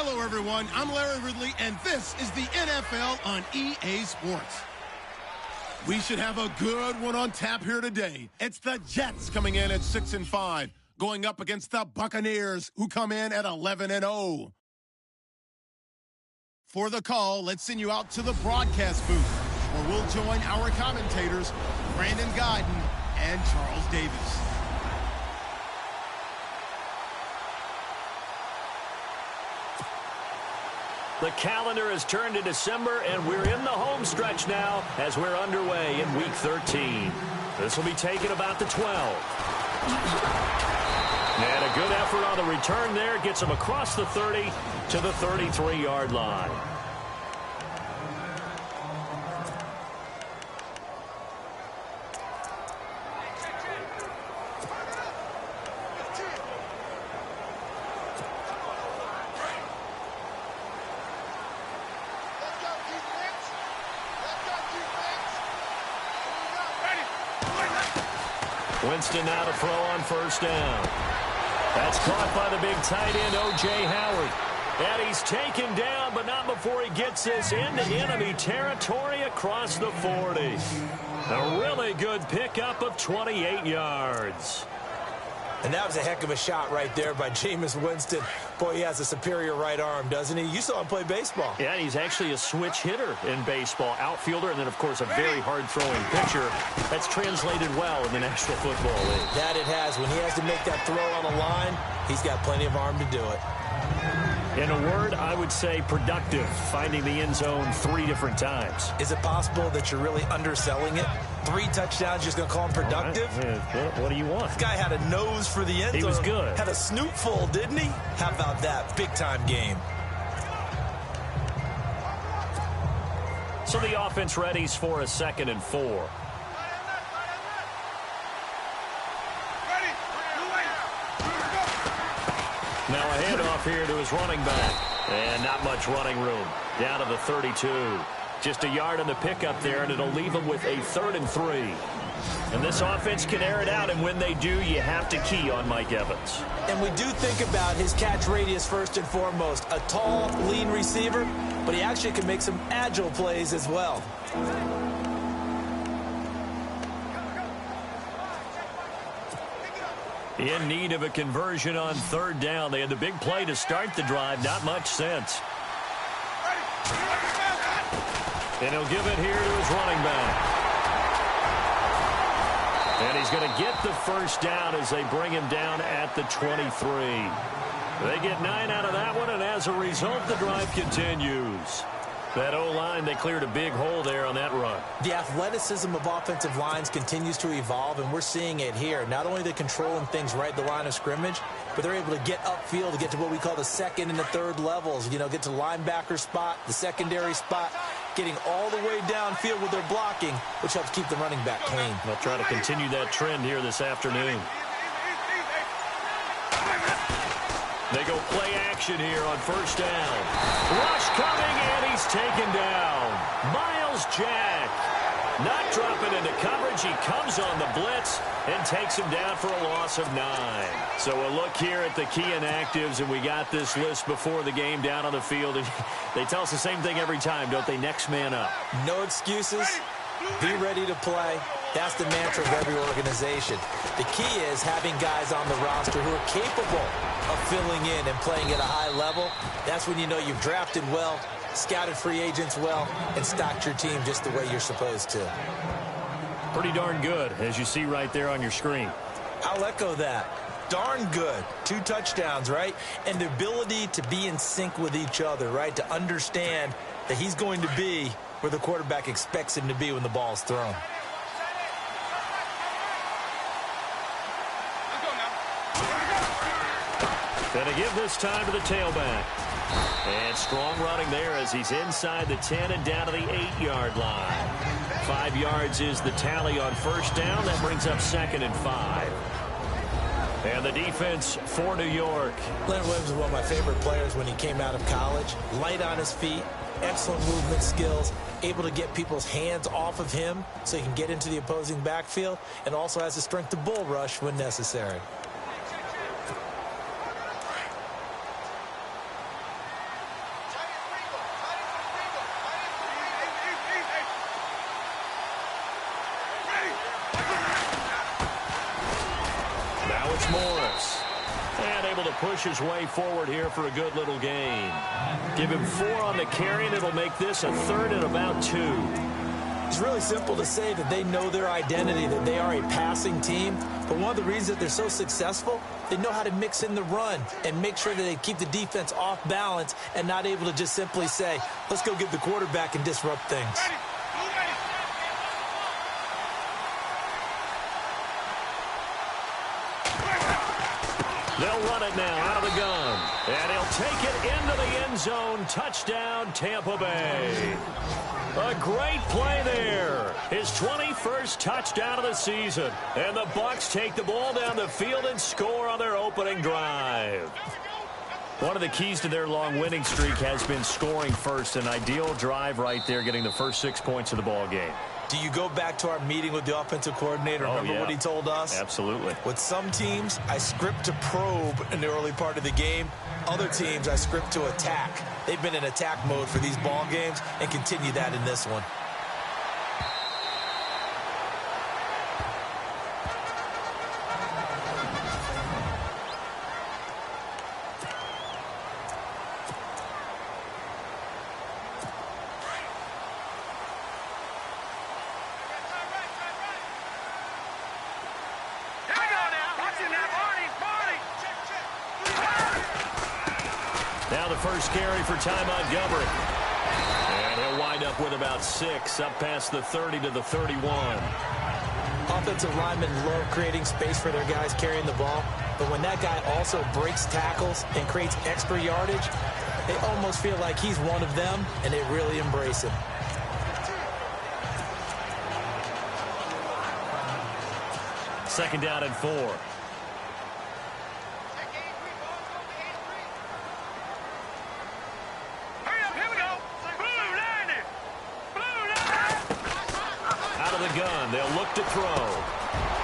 Hello, everyone. I'm Larry Ridley, and this is the NFL on EA Sports. We should have a good one on tap here today. It's the Jets coming in at 6-5, going up against the Buccaneers, who come in at 11-0. For the call, let's send you out to the broadcast booth, where we'll join our commentators, Brandon Guyton and Charles Davis. The calendar has turned to December, and we're in the home stretch now as we're underway in Week 13. This will be taken about the 12. And a good effort on the return there gets him across the 30 to the 33-yard line. Winston now to throw on first down. That's caught by the big tight end, O.J. Howard. And he's taken down, but not before he gets this into enemy territory across the 40. A really good pickup of 28 yards. And that was a heck of a shot right there by Jameis Winston. Boy, he has a superior right arm, doesn't he? You saw him play baseball. Yeah, he's actually a switch hitter in baseball. Outfielder, and then, of course, a very hard-throwing pitcher. That's translated well in the National Football League. That it has. When he has to make that throw on the line, he's got plenty of arm to do it. In a word, I would say productive, finding the end zone 3 different times. Is it possible that you're really underselling it? 3 touchdowns, just going to call him productive? Right. What do you want? This guy had a nose for the end zone. He was good. Had a snoot full, didn't he? How about that? Big-time game. So the offense readies for a 2nd and 4. Now a handoff here to his running back. And not much running room. Down to the 32. Just a yard on the pickup there, and it'll leave him with a 3rd and 3. And this offense can air it out, and when they do, you have to key on Mike Evans. And we do think about his catch radius first and foremost. A tall, lean receiver, but he actually can make some agile plays as well. In need of a conversion on 3rd down. They had the big play to start the drive. Not much sense. And he'll give it here to his running back. And he's going to get the first down as they bring him down at the 23. They get 9 out of that one, and as a result, the drive continues. That O-line, they cleared a big hole there on that run. The athleticism of offensive lines continues to evolve, and we're seeing it here. Not only are they controlling things right at the line of scrimmage, but they're able to get upfield to get to what we call the 2nd and the 3rd levels. You know, get to the linebacker spot, the secondary spot, getting all the way downfield with their blocking, which helps keep the running back clean. They'll try to continue that trend here this afternoon. They go play action here on first down. Rush coming, and he's taken down. Myles Jack not dropping into coverage. He comes on the blitz and takes him down for a loss of 9. So a look here at the key inactives, and we got this list before the game down on the field. They tell us the same thing every time, don't they? Next man up. No excuses. Be ready to play. That's the mantra of every organization. The key is having guys on the roster who are capable of filling in and playing at a high level. That's when you know you've drafted well, scouted free agents well, and stocked your team just the way you're supposed to. Pretty darn good, as you see right there on your screen. I'll echo that. Darn good. 2 touchdowns, right? And the ability to be in sync with each other, right? To understand that he's going to be where the quarterback expects him to be when the ball's thrown. Gonna give this time to the tailback. And strong running there as he's inside the 10 and down to the 8-yard line. 5 yards is the tally on first down. That brings up 2nd and 5. And the defense for New York. Leonard Williams was one of my favorite players when he came out of college. Light on his feet, excellent movement skills, able to get people's hands off of him so he can get into the opposing backfield, and also has the strength to bull rush when necessary. to push his way forward here for a good little gain. Give him 4 on the carry, and it'll make this a 3rd and about 2. It's really simple to say that they know their identity, that they are a passing team. But one of the reasons that they're so successful, they know how to mix in the run and make sure that they keep the defense off balance and not able to just simply say, let's go get the quarterback and disrupt things. They'll run it now out of the gun. And he'll take it into the end zone. Touchdown, Tampa Bay. A great play there. His 21st touchdown of the season. And the Bucs take the ball down the field and score on their opening drive. One of the keys to their long winning streak has been scoring first. An ideal drive right there, getting the first 6 points of the ball game. Do you go back to our meeting with the offensive coordinator? Remember what he told us? Absolutely. With some teams, I script to probe in the early part of the game. Other teams, I script to attack. They've been in attack mode for these ball games and continue that in this one. Now the first carry for Ty Montgomery. And he'll wind up with about 6, up past the 30 to the 31. Offensive linemen love creating space for their guys carrying the ball. But when that guy also breaks tackles and creates extra yardage, they almost feel like he's one of them, and they really embrace him. Second down and 4. Gun. They'll look to throw.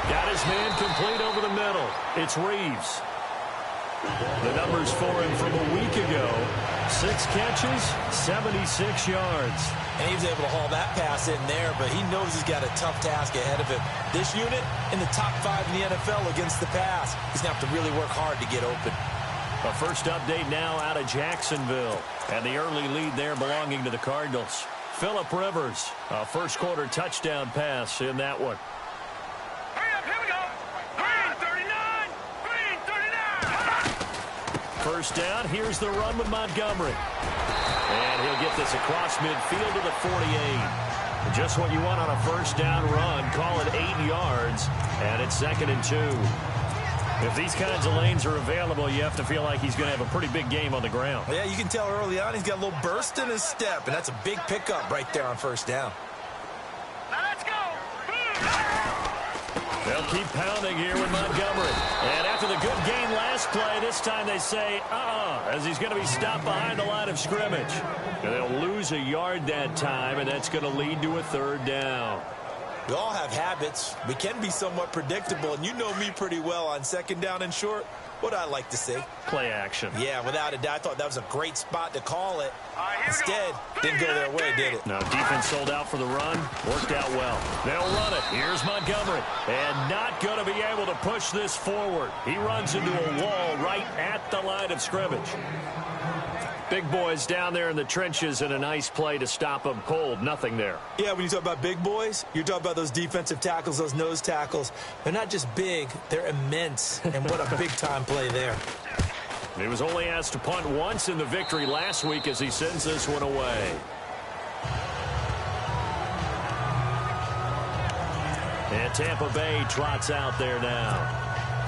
Got his man complete over the middle. It's Reeves. The numbers for him from a week ago. 6 catches, 76 yards. And he was able to haul that pass in there, but he knows he's got a tough task ahead of him. This unit in the top 5 in the NFL against the pass. He's going to have to really work hard to get open. A first update now out of Jacksonville. And the early lead there belonging to the Cardinals. Phillip Rivers, a first-quarter touchdown pass in that one. Hurry up, here we go. Green 39, green 39. First down, here's the run with Montgomery. And he'll get this across midfield to the 48. Just what you want on a first down run. Call it 8 yards, and it's 2nd and 2. If these kinds of lanes are available, you have to feel like he's going to have a pretty big game on the ground. Yeah, you can tell early on he's got a little burst in his step, and that's a big pickup right there on first down. Now let's go. They'll keep pounding here with Montgomery. And after the good gain last play, this time they say, as he's going to be stopped behind the line of scrimmage. And they'll lose a yard that time, and that's going to lead to a 3rd down. We all have habits. We can be somewhat predictable, and you know me pretty well on 2nd down and short. What I like to see? Play action. Yeah, without a doubt. I thought that was a great spot to call it. Instead, didn't go their way, did it? No, defense sold out for the run. Worked out well. They'll run it. Here's Montgomery. And not going to be able to push this forward. He runs into a wall right at the line of scrimmage. Big boys down there in the trenches, and a nice play to stop them cold. Nothing there. Yeah, when you talk about big boys, you're talking about those defensive tackles, those nose tackles. They're not just big, they're immense. And what a big-time play there. He was only asked to punt once in the victory last week as he sends this one away. And Tampa Bay trots out there now.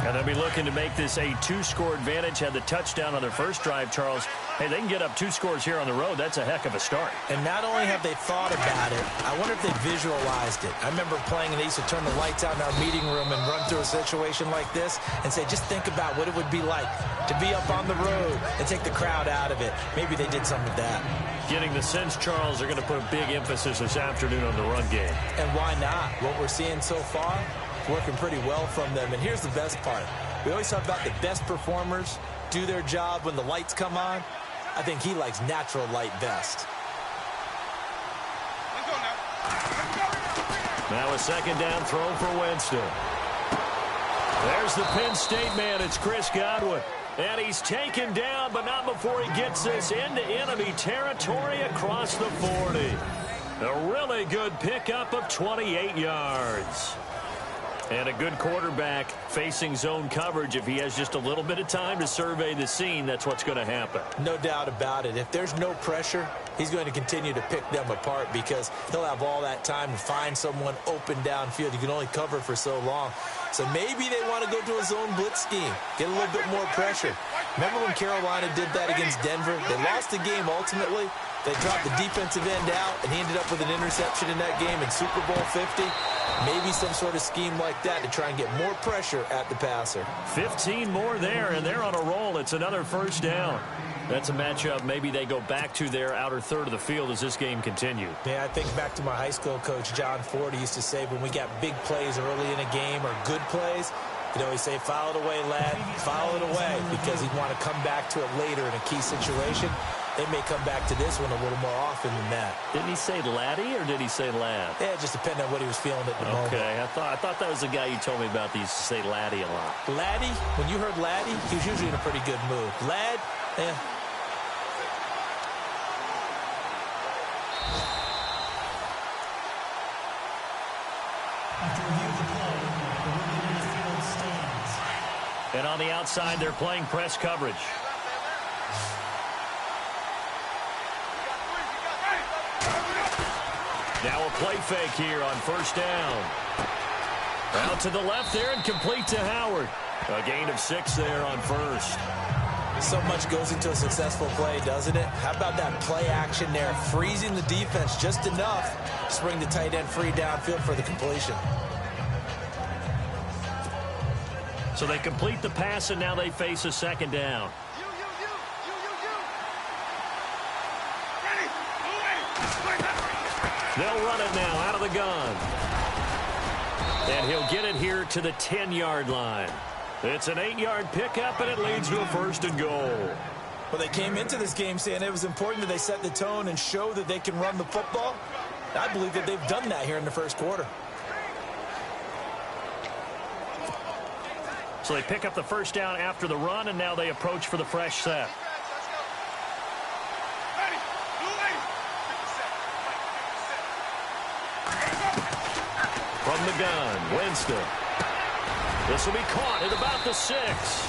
And they'll be looking to make this a 2-score advantage. Had the touchdown on their first drive, Charles. Hey, they can get up 2 scores here on the road. That's a heck of a start. And not only have they thought about it, I wonder if they visualized it. I remember playing, and they used to turn the lights out in our meeting room and run through a situation like this and say, just think about what it would be like to be up on the road and take the crowd out of it. Maybe they did some of that. Getting the sense, Charles, they're going to put a big emphasis this afternoon on the run game. And why not? What we're seeing so far, working pretty well from them. And here's the best part. We always talk about the best performers do their job when the lights come on. I think he likes natural light best. Now a 2nd down throw for Winston. There's the Penn State man. It's Chris Godwin. And he's taken down, but not before he gets this into enemy territory across the 40. A really good pickup of 28 yards. And a good quarterback facing zone coverage. If he has just a little bit of time to survey the scene, that's what's going to happen. No doubt about it. If there's no pressure, he's going to continue to pick them apart because he'll have all that time to find someone open downfield. You can only cover for so long. So maybe they want to go to a zone blitz scheme, get a little bit more pressure. Remember when Carolina did that against Denver? They lost the game ultimately. They dropped the defensive end out, and he ended up with an interception in that game in Super Bowl 50. Maybe some sort of scheme like that to try and get more pressure at the passer. 15 more there, and they're on a roll. It's another first down. That's a matchup maybe they go back to their outer third of the field as this game continues. Yeah, I think back to my high school coach, John Ford. He used to say when we got big plays early in a game or good plays, he'd always say, file it away, lad, file it away, because he'd want to come back to it later in a key situation. They may come back to this one a little more often than that. Didn't he say laddie or did he say lad? Yeah, it just depended on what he was feeling at the moment. Okay, I thought that was the guy you told me about that used to say laddie a lot. Laddie, when you heard laddie, he was usually in a pretty good mood. Lad, eh. And on the outside, they're playing press coverage. Now a play fake here on first down. Out to the left there and complete to Howard. A gain of 6 there on first. So much goes into a successful play, doesn't it? How about that play action there? Freezing the defense just enough to bring the tight end free downfield for the completion. So they complete the pass, and now they face a second down. They'll run it now out of the gun. And he'll get it here to the 10-yard line. It's an 8-yard pickup, and it leads to a first and goal. Well, they came into this game saying it was important that they set the tone and show that they can run the football. I believe that they've done that here in the first quarter. So they pick up the first down after the run, and now they approach for the fresh set. From the gun, Winston. This will be caught at about the 6.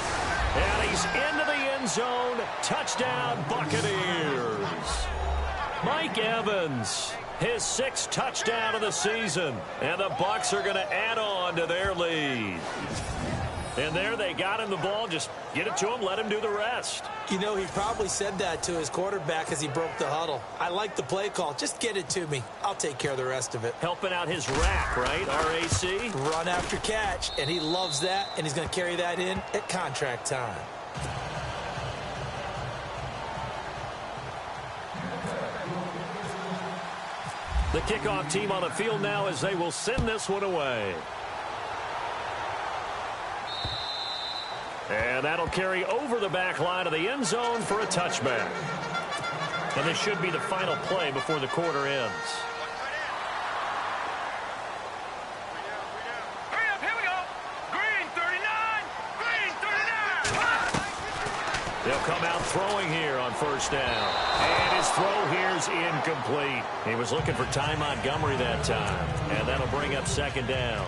And he's into the end zone. Touchdown, Buccaneers. Mike Evans, his 6th touchdown of the season. And the Bucs are going to add on to their lead. And there they got him the ball. Just get it to him, let him do the rest. You know, he probably said that to his quarterback as he broke the huddle. I like the play call. Just get it to me. I'll take care of the rest of it. Helping out his rack, right? RAC? Run after catch, and he loves that, and he's going to carry that in at contract time. The kickoff team on the field now as they will send this one away. And that'll carry over the back line of the end zone for a touchback. And this should be the final play before the quarter ends. Hurry up, here we go. Green 39. Green 39. They'll come out throwing here on first down. And his throw here's incomplete. He was looking for Ty Montgomery that time. And that'll bring up second down.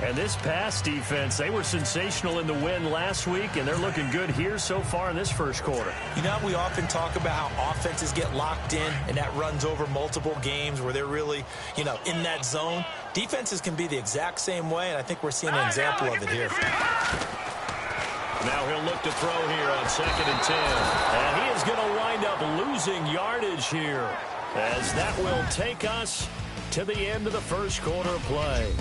And this pass defense, they were sensational in the win last week, and they're looking good here so far in this first quarter. You know, we often talk about how offenses get locked in, and that runs over multiple games where they're really, you know, in that zone. Defenses can be the exact same way, and I think we're seeing an example of it here. Now he'll look to throw here on 2nd and 10. And he is going to wind up losing yardage here, as that will take us to the end of the first quarter of play.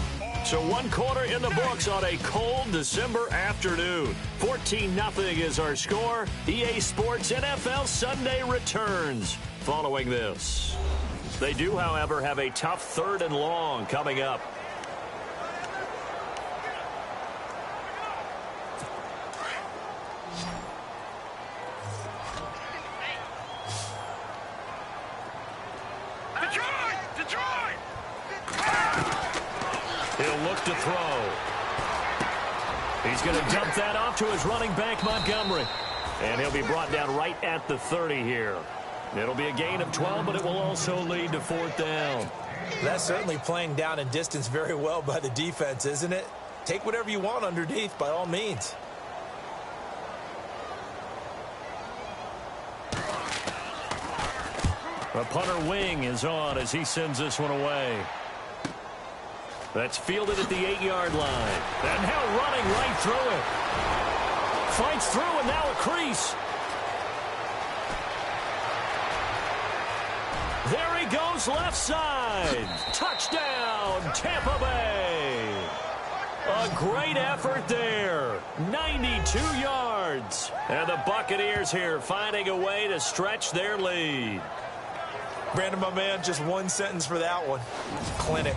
So 1 quarter in the books on a cold December afternoon. 14-0 is our score. EA Sports NFL Sunday returns following this. They do, however, have a tough 3rd and long coming up. He'll look to throw. He's going to dump that off to his running back, Montgomery. And he'll be brought down right at the 30 here. It'll be a gain of 12, but it will also lead to 4th down. That's certainly playing down in distance very well by the defense, isn't it? Take whatever you want underneath, by all means. The punter wing is on as he sends this one away. That's fielded at the 8-yard line. And now running right through it. Fights through and now a crease. There he goes left side. Touchdown, Tampa Bay. A great effort there. 92 yards. And the Buccaneers here finding a way to stretch their lead. Brandon, my man, just one sentence for that one. Clinic.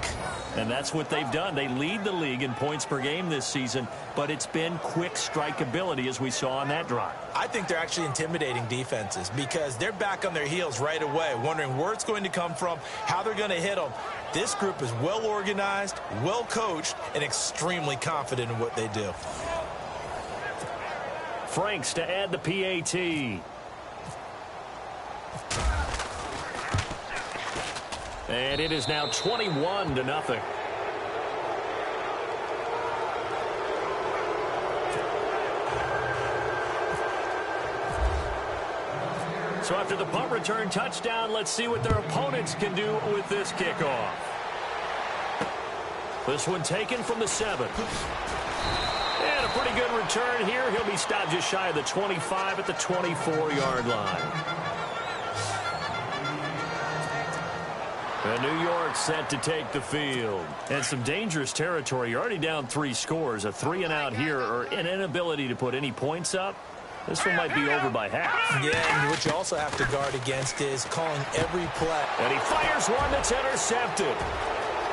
And that's what they've done. They lead the league in points per game this season, but it's been quick strike ability as we saw on that drive. I think they're actually intimidating defenses because they're back on their heels right away, wondering where it's going to come from, how they're going to hit them. This group is well organized, well coached, and extremely confident in what they do. Franks to add the PAT. And it is now 21-0. So after the punt return touchdown, let's see what their opponents can do with this kickoff. This one taken from the 7. And a pretty good return here. He'll be stopped just shy of the 25 at the 24-yard line. And New York set to take the field. And some dangerous territory. You're already down 3 scores. A 3-and-out here or an inability to put any points up. This one might be over by half. Yeah, and what you also have to guard against is calling every play. And he fires one that's intercepted.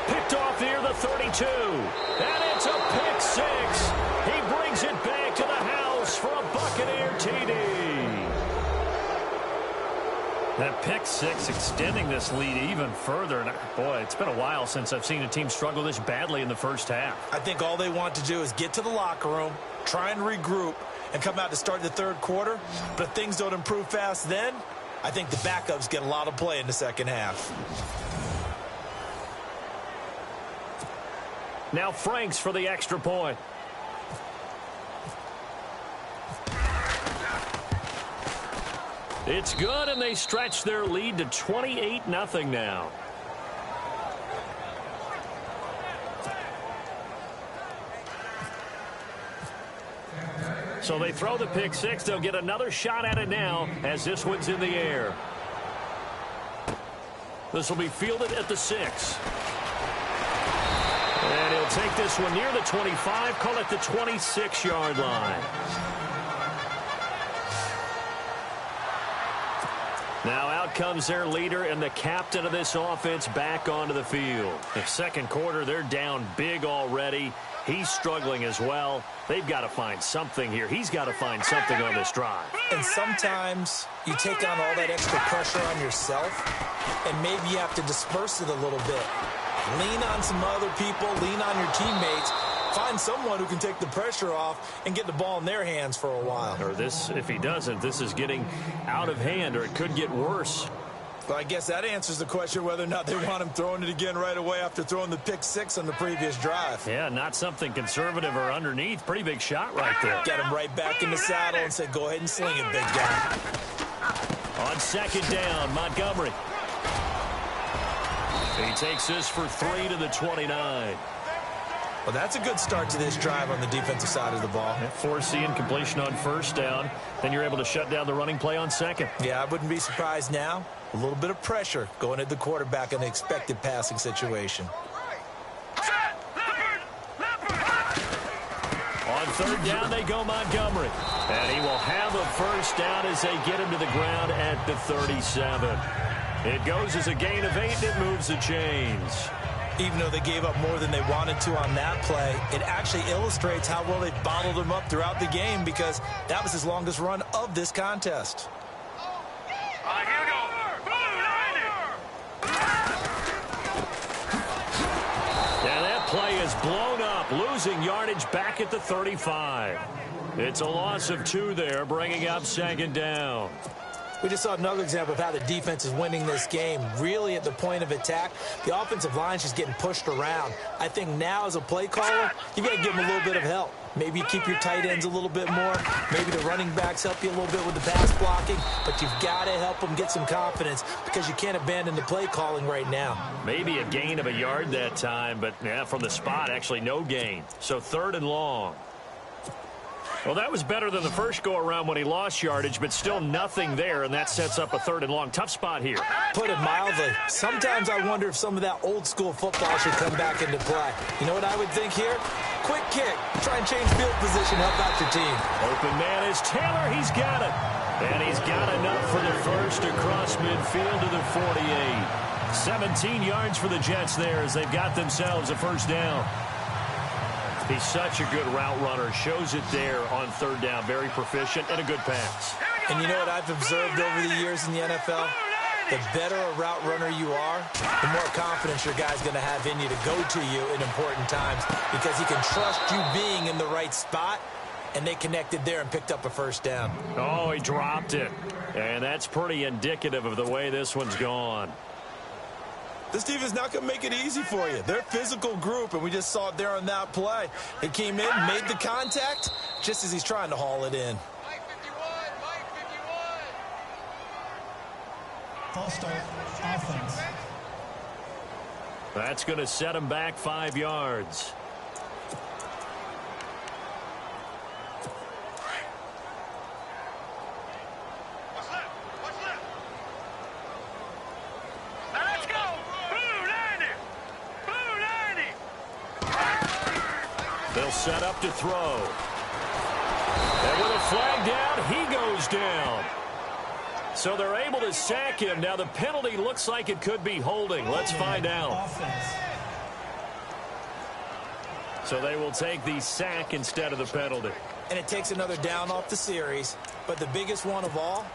Picked off near the 32. And it's a pick 6. He brings it back to the house for a Buccaneer TD. That pick 6 extending this lead even further. And boy, it's been a while since I've seen a team struggle this badly in the first half. I think all they want to do is get to the locker room, try and regroup, and come out to start the third quarter. But if things don't improve fast then, I think the backups get a lot of play in the second half. Now Franks for the extra point. It's good, and they stretch their lead to 28-0 now. So they throw the pick 6. They'll get another shot at it now as this one's in the air. This will be fielded at the 6. And he'll take this one near the 25, call it the 26-yard line. Now out comes their leader and the captain of this offense back onto the field. The second quarter, they're down big already. He's struggling as well. They've got to find something here. He's got to find something on this drive. And sometimes you take on all that extra pressure on yourself, and maybe you have to disperse it a little bit. Lean on some other people, lean on your teammates. Find someone who can take the pressure off and get the ball in their hands for a while. Or this, if he doesn't, this is getting out of hand, or it could get worse. Well, I guess that answers the question whether or not they want him throwing it again right away after throwing the pick 6 on the previous drive. Yeah, not something conservative or underneath. Pretty big shot right there. Get him right back in the saddle and say, go ahead and sling it, big guy. On second down, Montgomery. He takes this for 3 to the 29. Well, that's a good start to this drive on the defensive side of the ball. Forcing completion on first down. Then you're able to shut down the running play on second. Yeah, I wouldn't be surprised now. A little bit of pressure going at the quarterback in the expected passing situation. On third down, they go Montgomery. And he will have a first down as they get him to the ground at the 37. It goes as a gain of 8, and it moves the chains. Even though they gave up more than they wanted to on that play, it actually illustrates how well they bottled him up throughout the game because that was his longest run of this contest. Here we go. And that play is blown up losing yardage back at the 35. It's a loss of 2 there, bringing up 2nd down. We just saw another example of how the defense is winning this game. Really at the point of attack, the offensive line is just getting pushed around. I think now as a play caller, you got to give them a little bit of help. Maybe you keep your tight ends a little bit more. Maybe the running backs help you a little bit with the pass blocking. But you've got to help them get some confidence because you can't abandon the play calling right now. Maybe a gain of a yard that time, but yeah, from the spot, actually no gain. So 3rd and long. Well, that was better than the first go-around when he lost yardage, but still nothing there, and that sets up a 3rd and long. Tough spot here. Put it mildly, sometimes I wonder if some of that old-school football should come back into play. You know what I would think here? Quick kick. Try and change field position. Help out your team. Open man is Taylor. He's got it. And he's got enough for the first across midfield to the 48. 17 yards for the Jets there as they've got themselves a 1st down. He's such a good route runner. Shows it there on 3rd down. Very proficient and a good pass. And you know what I've observed over the years in the NFL? The better a route runner you are, the more confidence your guy's going to have in you to go to you in important times because he can trust you being in the right spot, and they connected there and picked up a 1st down. Oh, he dropped it. And that's pretty indicative of the way this one's gone. This team is not going to make it easy for you. They're a physical group, and we just saw it there on that play. He came in, made the contact, just as he's trying to haul it in. False start, offense. That's going to set him back 5 yards. They'll set up to throw. And with a flag down, he goes down. So they're able to sack him. Now the penalty looks like it could be holding. Let's find out. So they will take the sack instead of the penalty. And it takes another down off the series. But the biggest one of all,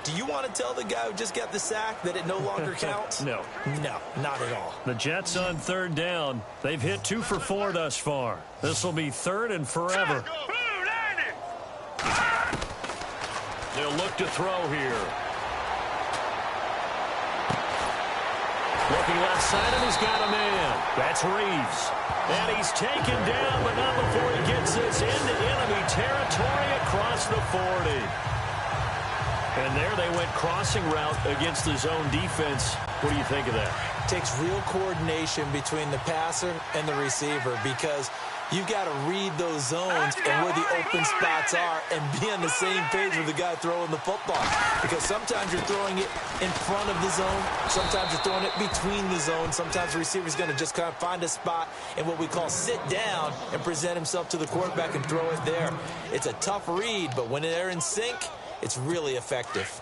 do you want to tell the guy who just got the sack that it no longer counts? No. No, not at all. The Jets on 3rd down. They've hit 2 for 4 thus far. This will be 3rd and forever. They'll look to throw here. Looking left side, and he's got a man. That's Reeves. And he's taken down, but not before he gets this into enemy territory across the 40. And there they went crossing route against the zone defense. What do you think of that? Takes real coordination between the passer and the receiver because you've got to read those zones and where the open spots are and be on the same page with the guy throwing the football. Because sometimes you're throwing it in front of the zone. Sometimes you're throwing it between the zones. Sometimes the receiver's going to just kind of find a spot and what we call sit down and present himself to the quarterback and throw it there. It's a tough read, but when they're in sync, it's really effective.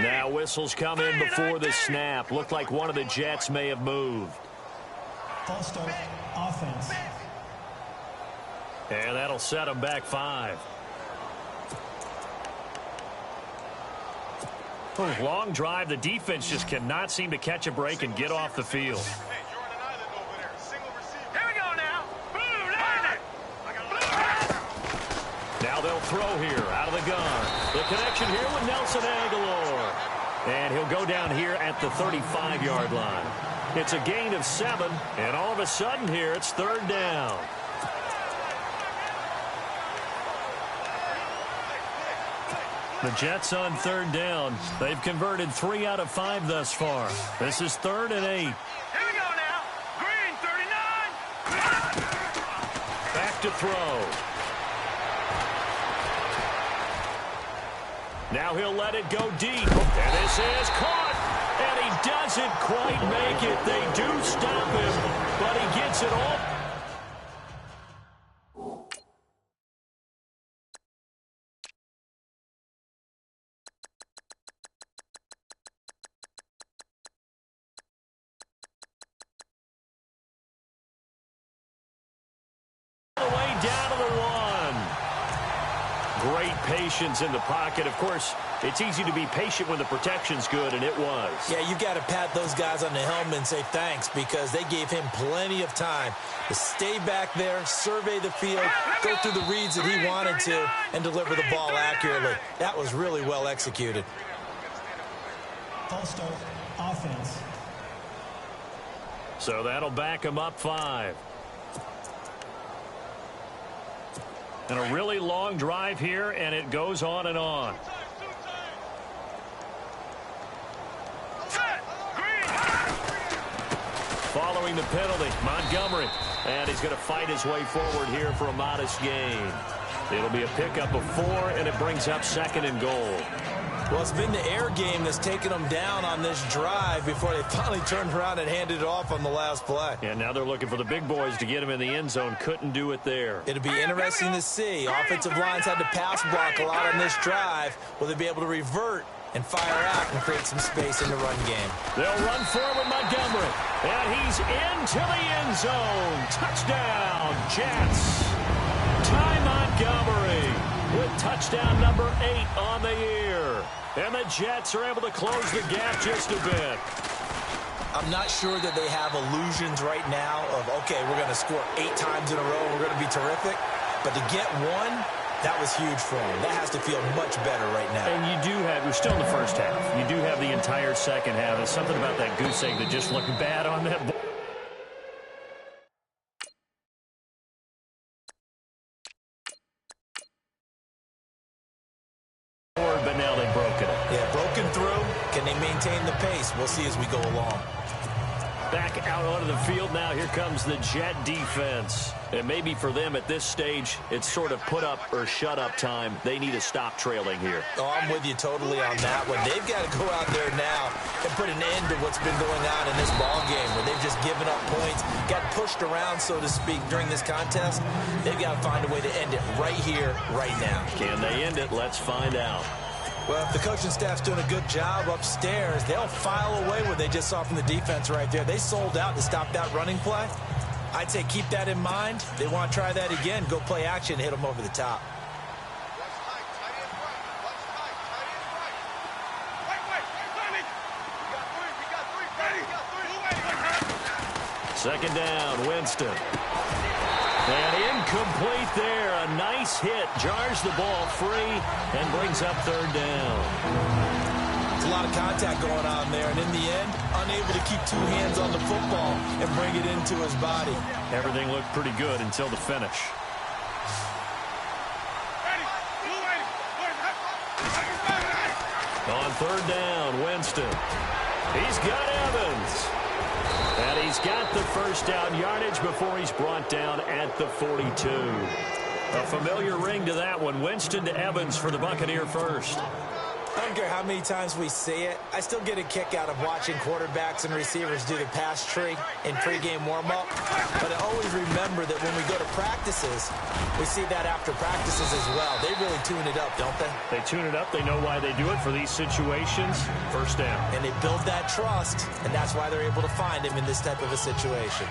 Now whistles come in before the snap. Looked like one of the Jets may have moved. False start, offense. And that'll set them back 5. Long drive. The defense just cannot seem to catch a break and get off the field. Now they'll throw here out of the gun. The connection here with Nelson Aguilar. And he'll go down here at the 35-yard line. It's a gain of 7, and all of a sudden here it's 3rd down. The Jets on 3rd down. They've converted 3 out of 5 thus far. This is 3rd and 8. Here we go now. Green 39. Back to throw. Now he'll let it go deep. And this is caught. And he doesn't quite make it. They do stop him, but he gets it all. Great patience in the pocket. Of course, it's easy to be patient when the protection's good, and it was. Yeah, you've got to pat those guys on the helmet and say thanks because they gave him plenty of time to stay back there, survey the field, go through the reads that he wanted to, and deliver the ball accurately. That was really well executed. False start, offense. So that'll back him up 5. And a really long drive here, and it goes on and on. Following the penalty, Montgomery. And he's going to fight his way forward here for a modest gain. It'll be a pickup of 4, and it brings up 2nd and goal. Well, it's been the air game that's taken them down on this drive before they finally turned around and handed it off on the last play. And now they're looking for the big boys to get him in the end zone. Couldn't do it there. It'll be interesting to see. Offensive lines had to pass block a lot on this drive. Will they be able to revert and fire out and create some space in the run game? They'll run forward, Montgomery. And he's into the end zone. Touchdown, Jets. Ty Montgomery with touchdown number 8 on the year. And the Jets are able to close the gap just a bit. I'm not sure that they have illusions right now of, okay, we're going to score 8 times in a row. We're going to be terrific. But to get 1, that was huge for them. That has to feel much better right now. And you do have, we're still in the first half. You do have the entire second half. There's something about that goose egg that just looked bad on that ball. But now they've broken it. Yeah, broken through. Can they maintain the pace? We'll see as we go along. Back out onto the field now. Here comes the Jet defense. And maybe for them at this stage, it's sort of put up or shut up time. They need to stop trailing here. Oh, I'm with you totally on that one. They've got to go out there now and put an end to what's been going on in this ball game where they've just given up points, got pushed around, so to speak, during this contest. They've got to find a way to end it right here, right now. Can they end it? Let's find out. Well, if the coaching staff's doing a good job upstairs, they'll file away what they just saw from the defense right there. They sold out to stop that running play. I'd say keep that in mind. They want to try that again. Go play action, hit them over the top. Second down, Winston. And incomplete there. A nice hit. Jars the ball free and brings up 3rd down. There's a lot of contact going on there, and in the end, unable to keep 2 hands on the football and bring it into his body. Everything looked pretty good until the finish. On 3rd down, Winston. He's got Evans. And he's got the first down yardage before he's brought down at the 42. A familiar ring to that one. Winston to Evans for the Buccaneer first. I don't care how many times we see it. I still get a kick out of watching quarterbacks and receivers do the pass tree in pregame warm-up. But I always remember that when we go to practices, we see that after practices as well. They really tune it up, don't they? They tune it up. They know why they do it for these situations. First down. And they build that trust, and that's why they're able to find him in this type of a situation.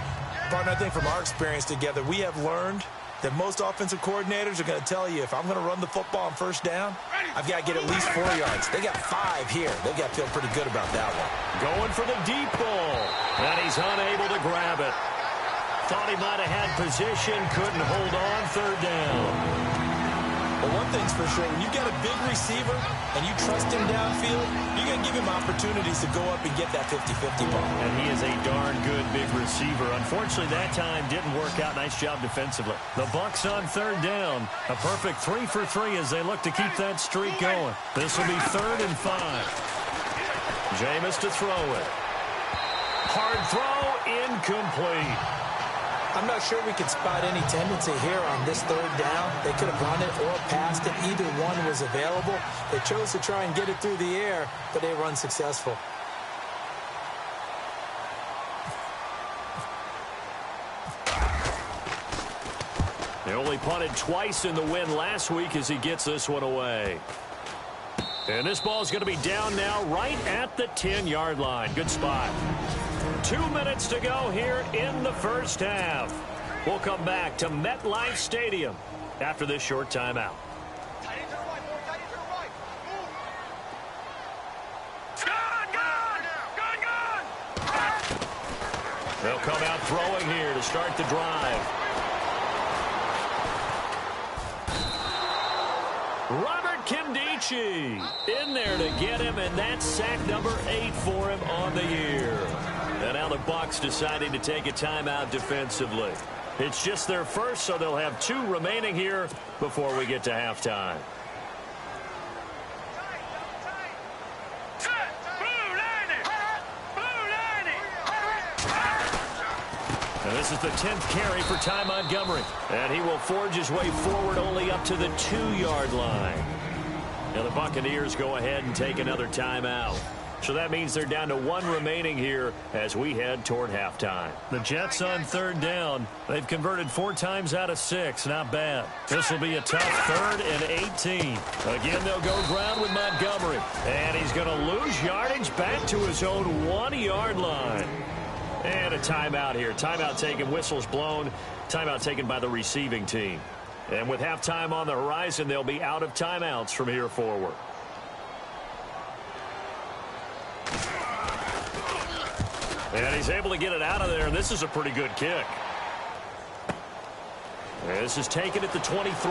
Partner, I think from our experience together, we have learned that most offensive coordinators are going to tell you, if I'm going to run the football on first down, I've got to get at least 4 yards. They got 5 here. They've got to feel pretty good about that one. Going for the deep ball. And he's unable to grab it. Thought he might have had position. Couldn't hold on. 3rd down. But one thing's for sure, when you've got a big receiver and you trust him downfield, you're going to give him opportunities to go up and get that 50-50 ball. And he is a darn good big receiver. Unfortunately, that time didn't work out. Nice job defensively. The Bucs on 3rd down. A perfect 3 for 3 as they look to keep that streak going. This will be 3rd and 5. Jameis to throw it. Hard throw, incomplete. I'm not sure we could spot any tendency here on this 3rd down. They could have run it or passed it. Either one was available. They chose to try and get it through the air, but they were unsuccessful. They only punted twice in the win last week as he gets this one away. And this ball's going to be down now right at the 10-yard line. Good spot. 2 minutes to go here in the first half. We'll come back to MetLife Stadium after this short timeout. They'll come out throwing here to start the drive. Robert Kimdichie in there to get him, and that's sack number 8 for him on the year. And now the Bucs deciding to take a timeout defensively. It's just their first, so they'll have 2 remaining here before we get to halftime. And this is the 10th carry for Ty Montgomery. And he will forge his way forward only up to the 2-yard line. Now the Buccaneers go ahead and take another timeout. So that means they're down to 1 remaining here as we head toward halftime. The Jets on 3rd down. They've converted 4 times out of 6. Not bad. This will be a tough 3rd and 18. Again, they'll go ground with Montgomery. And he's going to lose yardage back to his own 1-yard line. And a timeout here. Timeout taken, whistles blown. Timeout taken by the receiving team. And with halftime on the horizon, they'll be out of timeouts from here forward. And he's able to get it out of there, and this is a pretty good kick. And this is taken at the 23.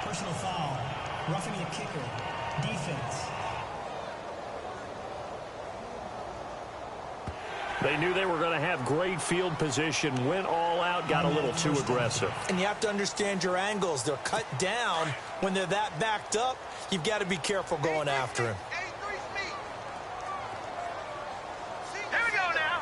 Personal foul. Roughing the kicker. Defense. They knew they were going to have great field position, went all out, got a little too aggressive. And you have to understand your angles. They're cut down. When they're that backed up, you've got to be careful going after him. Here we go now.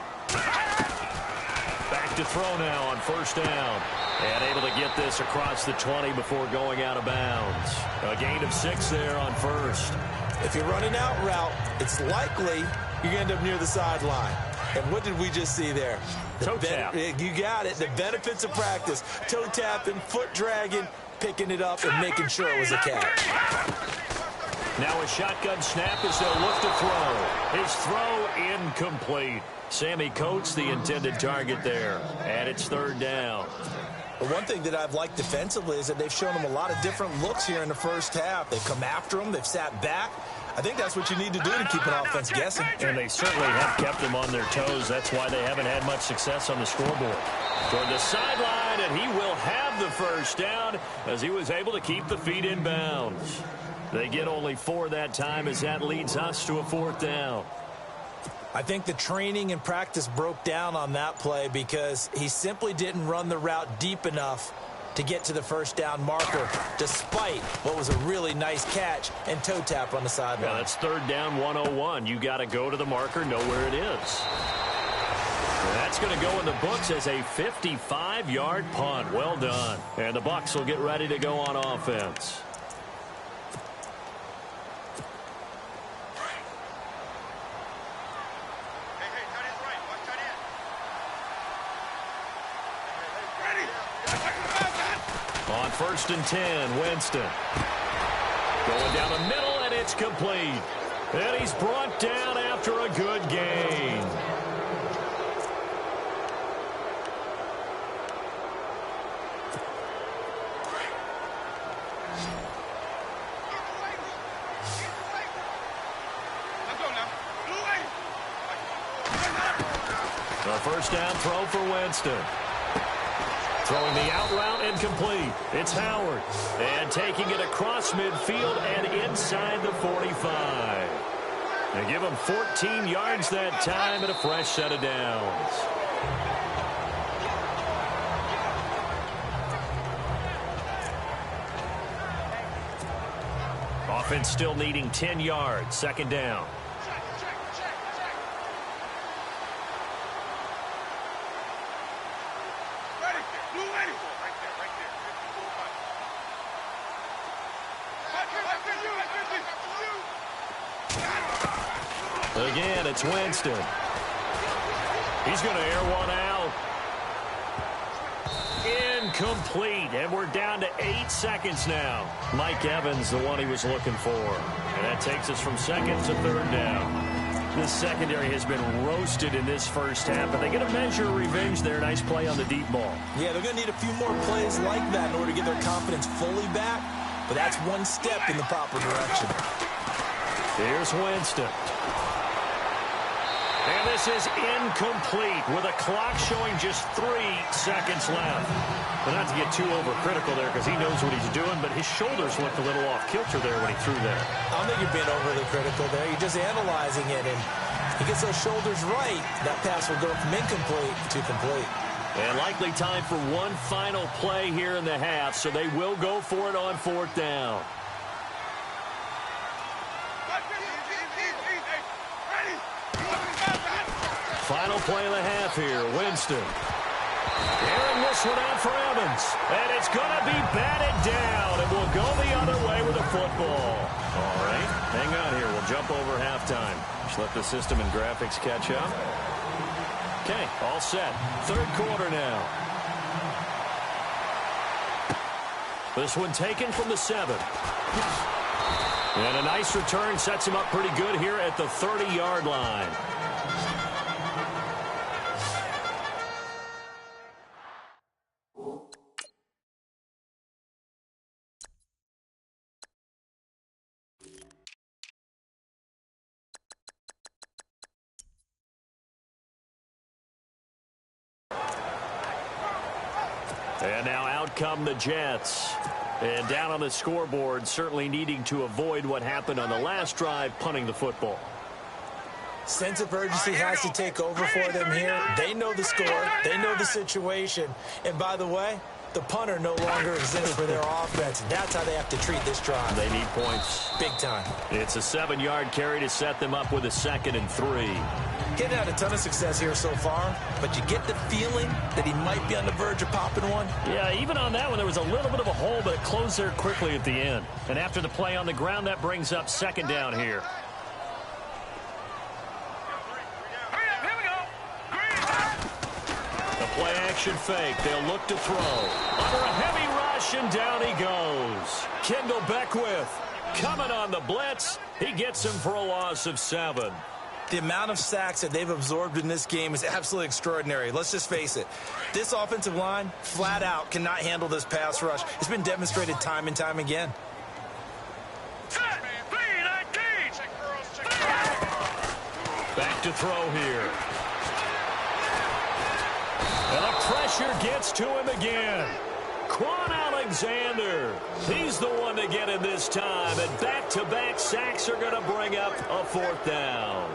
Back to throw now on 1st down. And able to get this across the 20 before going out of bounds. A gain of 6 there on 1st. If you're running out route, it's likely you're going to end up near the sideline. And what did we just see there? Toe tap. You got it. The benefits of practice. Toe tapping, foot dragging, picking it up, and making sure it was a catch. Now a shotgun snap as they'll look to throw. His throw incomplete. Sammy Coates the intended target there. And it's 3rd down. But one thing that I've liked defensively is that they've shown them a lot of different looks here in the first half. They've come after them. They've sat back. I think that's what you need to do to keep an offense guessing. And they certainly have kept them on their toes. That's why they haven't had much success on the scoreboard. Toward the sideline, and he will have the 1st down as he was able to keep the feet in bounds. They get only 4 that time as that leads us to a 4th down. I think the training and practice broke down on that play because he simply didn't run the route deep enough to get to the 1st down marker, despite what was a really nice catch and toe tap on the sideline. Yeah, that's 3rd down 101. You got to go to the marker, know where it is. And that's going to go in the books as a 55-yard punt. Well done. And the Bucs will get ready to go on offense. On 1st and 10, Winston. Going down the middle, and it's complete. And he's brought down after a good gain. A 1st down throw for Winston. Throwing the out route and complete. It's Howard. And taking it across midfield and inside the 45. They give him 14 yards that time and a fresh set of downs. Offense still needing 10 yards. 2nd down. Again, it's Winston. He's going to air one out. Incomplete, and we're down to 8 seconds now. Mike Evans, the one he was looking for. And that takes us from 2nd to 3rd down. This secondary has been roasted in this first half, but they get a measure of revenge there. Nice play on the deep ball. Yeah, they're going to need a few more plays like that in order to get their confidence fully back, but that's one step in the proper direction. Here's Winston. And this is incomplete with a clock showing just 3 seconds left. But not to get too overcritical there because he knows what he's doing, but his shoulders looked a little off kilter there when he threw there. I don't think you're being overly critical there. You're just analyzing it, and he gets those shoulders right. That pass will go from incomplete to complete. And likely time for one final play here in the half, so they will go for it on 4th down. Final play of the half here, Winston. Airing this one out for Evans. And it's going to be batted down. It will go the other way with the football. All right, hang on here. We'll jump over halftime. Just let the system and graphics catch up. Okay, all set. 3rd quarter now. This one taken from the 7. And a nice return sets him up pretty good here at the 30-yard line. And now out come the Jets. And down on the scoreboard, certainly needing to avoid what happened on the last drive, punting the football. Sense of urgency has to take over for them here. They know the score. They know the situation. And by the way, the punter no longer exists for their offense. That's how they have to treat this drive. They need points. Big time. It's a 7-yard carry to set them up with a 2nd and 3. Getting had a ton of success here so far, but you get the feeling that he might be on the verge of popping one. Yeah, even on that one, there was a little bit of a hole, but it closed there quickly at the end. And after the play on the ground, that brings up 2nd down here. The play action fake. They'll look to throw. Under a heavy rush, and down he goes. Kendall Beckwith coming on the blitz. He gets him for a loss of 7. The amount of sacks that they've absorbed in this game is absolutely extraordinary. Let's just face it. This offensive line, flat out, cannot handle this pass rush. It's been demonstrated time and time again. Back to throw here. And the pressure gets to him again. Quan Alexander. He's the one to get it this time. And back-to-back sacks are going to bring up a 4th down.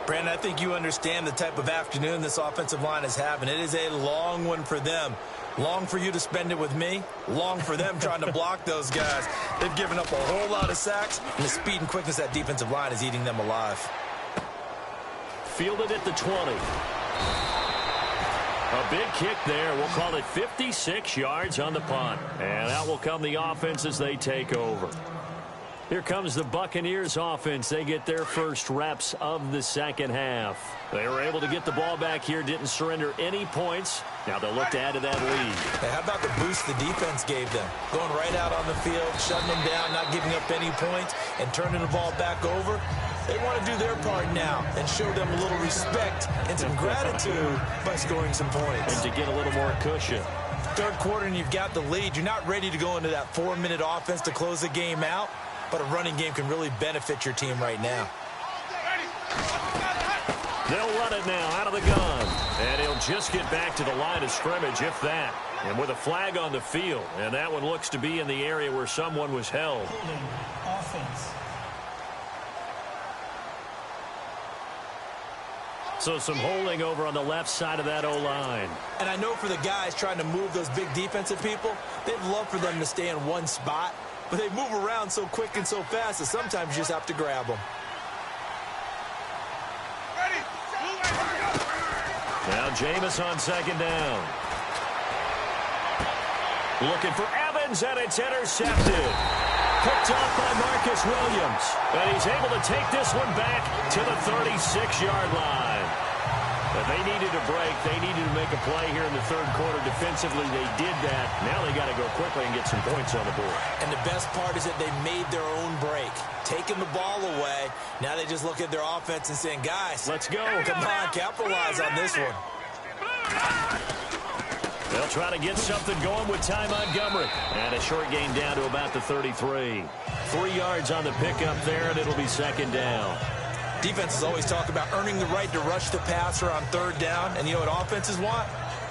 Brandon, I think you understand the type of afternoon this offensive line is having. It is a long one for them. Long for you to spend it with me. Long for them trying to block those guys. They've given up a whole lot of sacks, and the speed and quickness of that defensive line is eating them alive. Fielded at the 20. A big kick there. We'll call it 56 yards on the punt. And out will come the offense as they take over. Here comes the Buccaneers offense. They get their first reps of the 2nd half. They were able to get the ball back here, didn't surrender any points. Now they'll look to add to that lead. Hey, how about the boost the defense gave them? Going right out on the field, shutting them down, not giving up any points, and turning the ball back over. They want to do their part now and show them a little respect and some gratitude by scoring some points. And to get a little more cushion. 3rd quarter and you've got the lead. You're not ready to go into that 4-minute offense to close the game out. But a running game can really benefit your team right now. They'll run it now out of the gun. And he'll just get back to the line of scrimmage, if that. And with a flag on the field. And that one looks to be in the area where someone was held. Offense. So some holding over on the left side of that O-line. And I know for the guys trying to move those big defensive people, they'd love for them to stay in one spot. But they move around so quick and so fast that sometimes you just have to grab them. Now Jameis on 2nd down. Looking for Evans, and it's intercepted. Picked off by Marcus Williams. And he's able to take this one back to the 36-yard line. But they needed a break. They needed to make a play here in the third quarter. Defensively, they did that. Now they got to go quickly and get some points on the board. And the best part is that they made their own break. Taking the ball away. Now they just look at their offense and saying, guys, let's go. Come on, capitalize on this one. They'll try to get something going with Ty Montgomery. And a short gain down to about the 33. 3 yards on the pickup there, and it'll be second down. Defenses always talk about earning the right to rush the passer on third down. And you know what offenses want?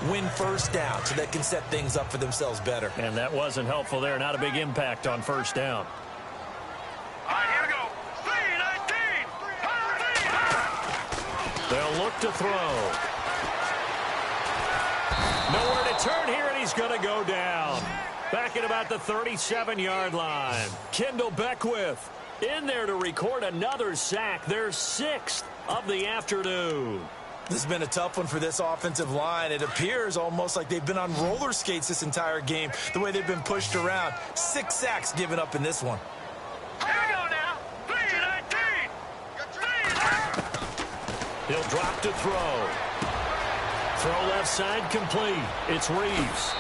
Win first down so they can set things up for themselves better. And that wasn't helpful there. Not a big impact on first down. All right, here we go. 3-19. They'll look to throw. Nowhere to turn here, and he's going to go down. Back at about the 37-yard line. Kendall Beckwith in there to record another sack. Their 6th of the afternoon. This has been a tough one for this offensive line. It appears almost like they've been on roller skates this entire game, the way they've been pushed around. 6 sacks given up in this one. Here we go now. 3-19. He'll drop to throw. Throw left side complete. It's Reeves.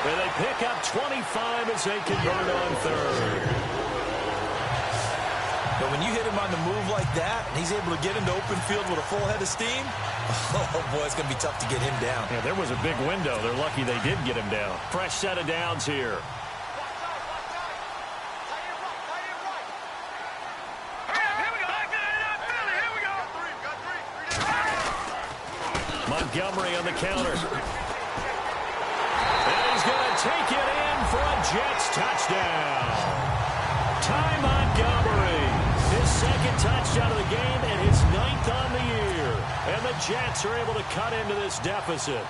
And they pick up 25 as they convert on third. But when you hit him on the move like that, and he's able to get into open field with a full head of steam, oh, boy, it's going to be tough to get him down. Yeah, there was a big window. They're lucky they did get him down. Fresh set of downs here. Montgomery on the counter. And he's going to take it in for a Jets touchdown. Ty Montgomery, his 2nd touchdown of the game and his 9th on the year. And the Jets are able to cut into this deficit.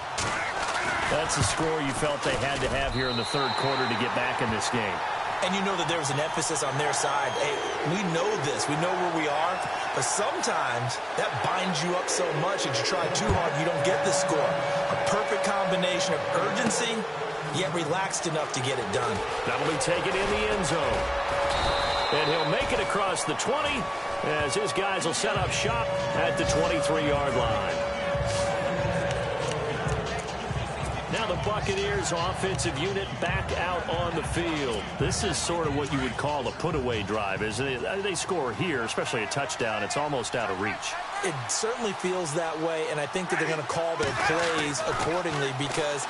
That's the score you felt they had to have here in the third quarter to get back in this game. And you know that there was an emphasis on their side. Hey, we know this. We know where we are. But sometimes that binds you up so much that you try too hard and you don't get the score. A perfect combination of urgency, yet relaxed enough to get it done. That'll be taken in the end zone. And he'll make it across the 20 as his guys will set up shop at the 23-yard line. Now the Buccaneers offensive unit back out on the field. This is sort of what you would call a put-away drive, isn't it? They score here, especially a touchdown. It's almost out of reach. It certainly feels that way, and I think that they're going to call their plays accordingly because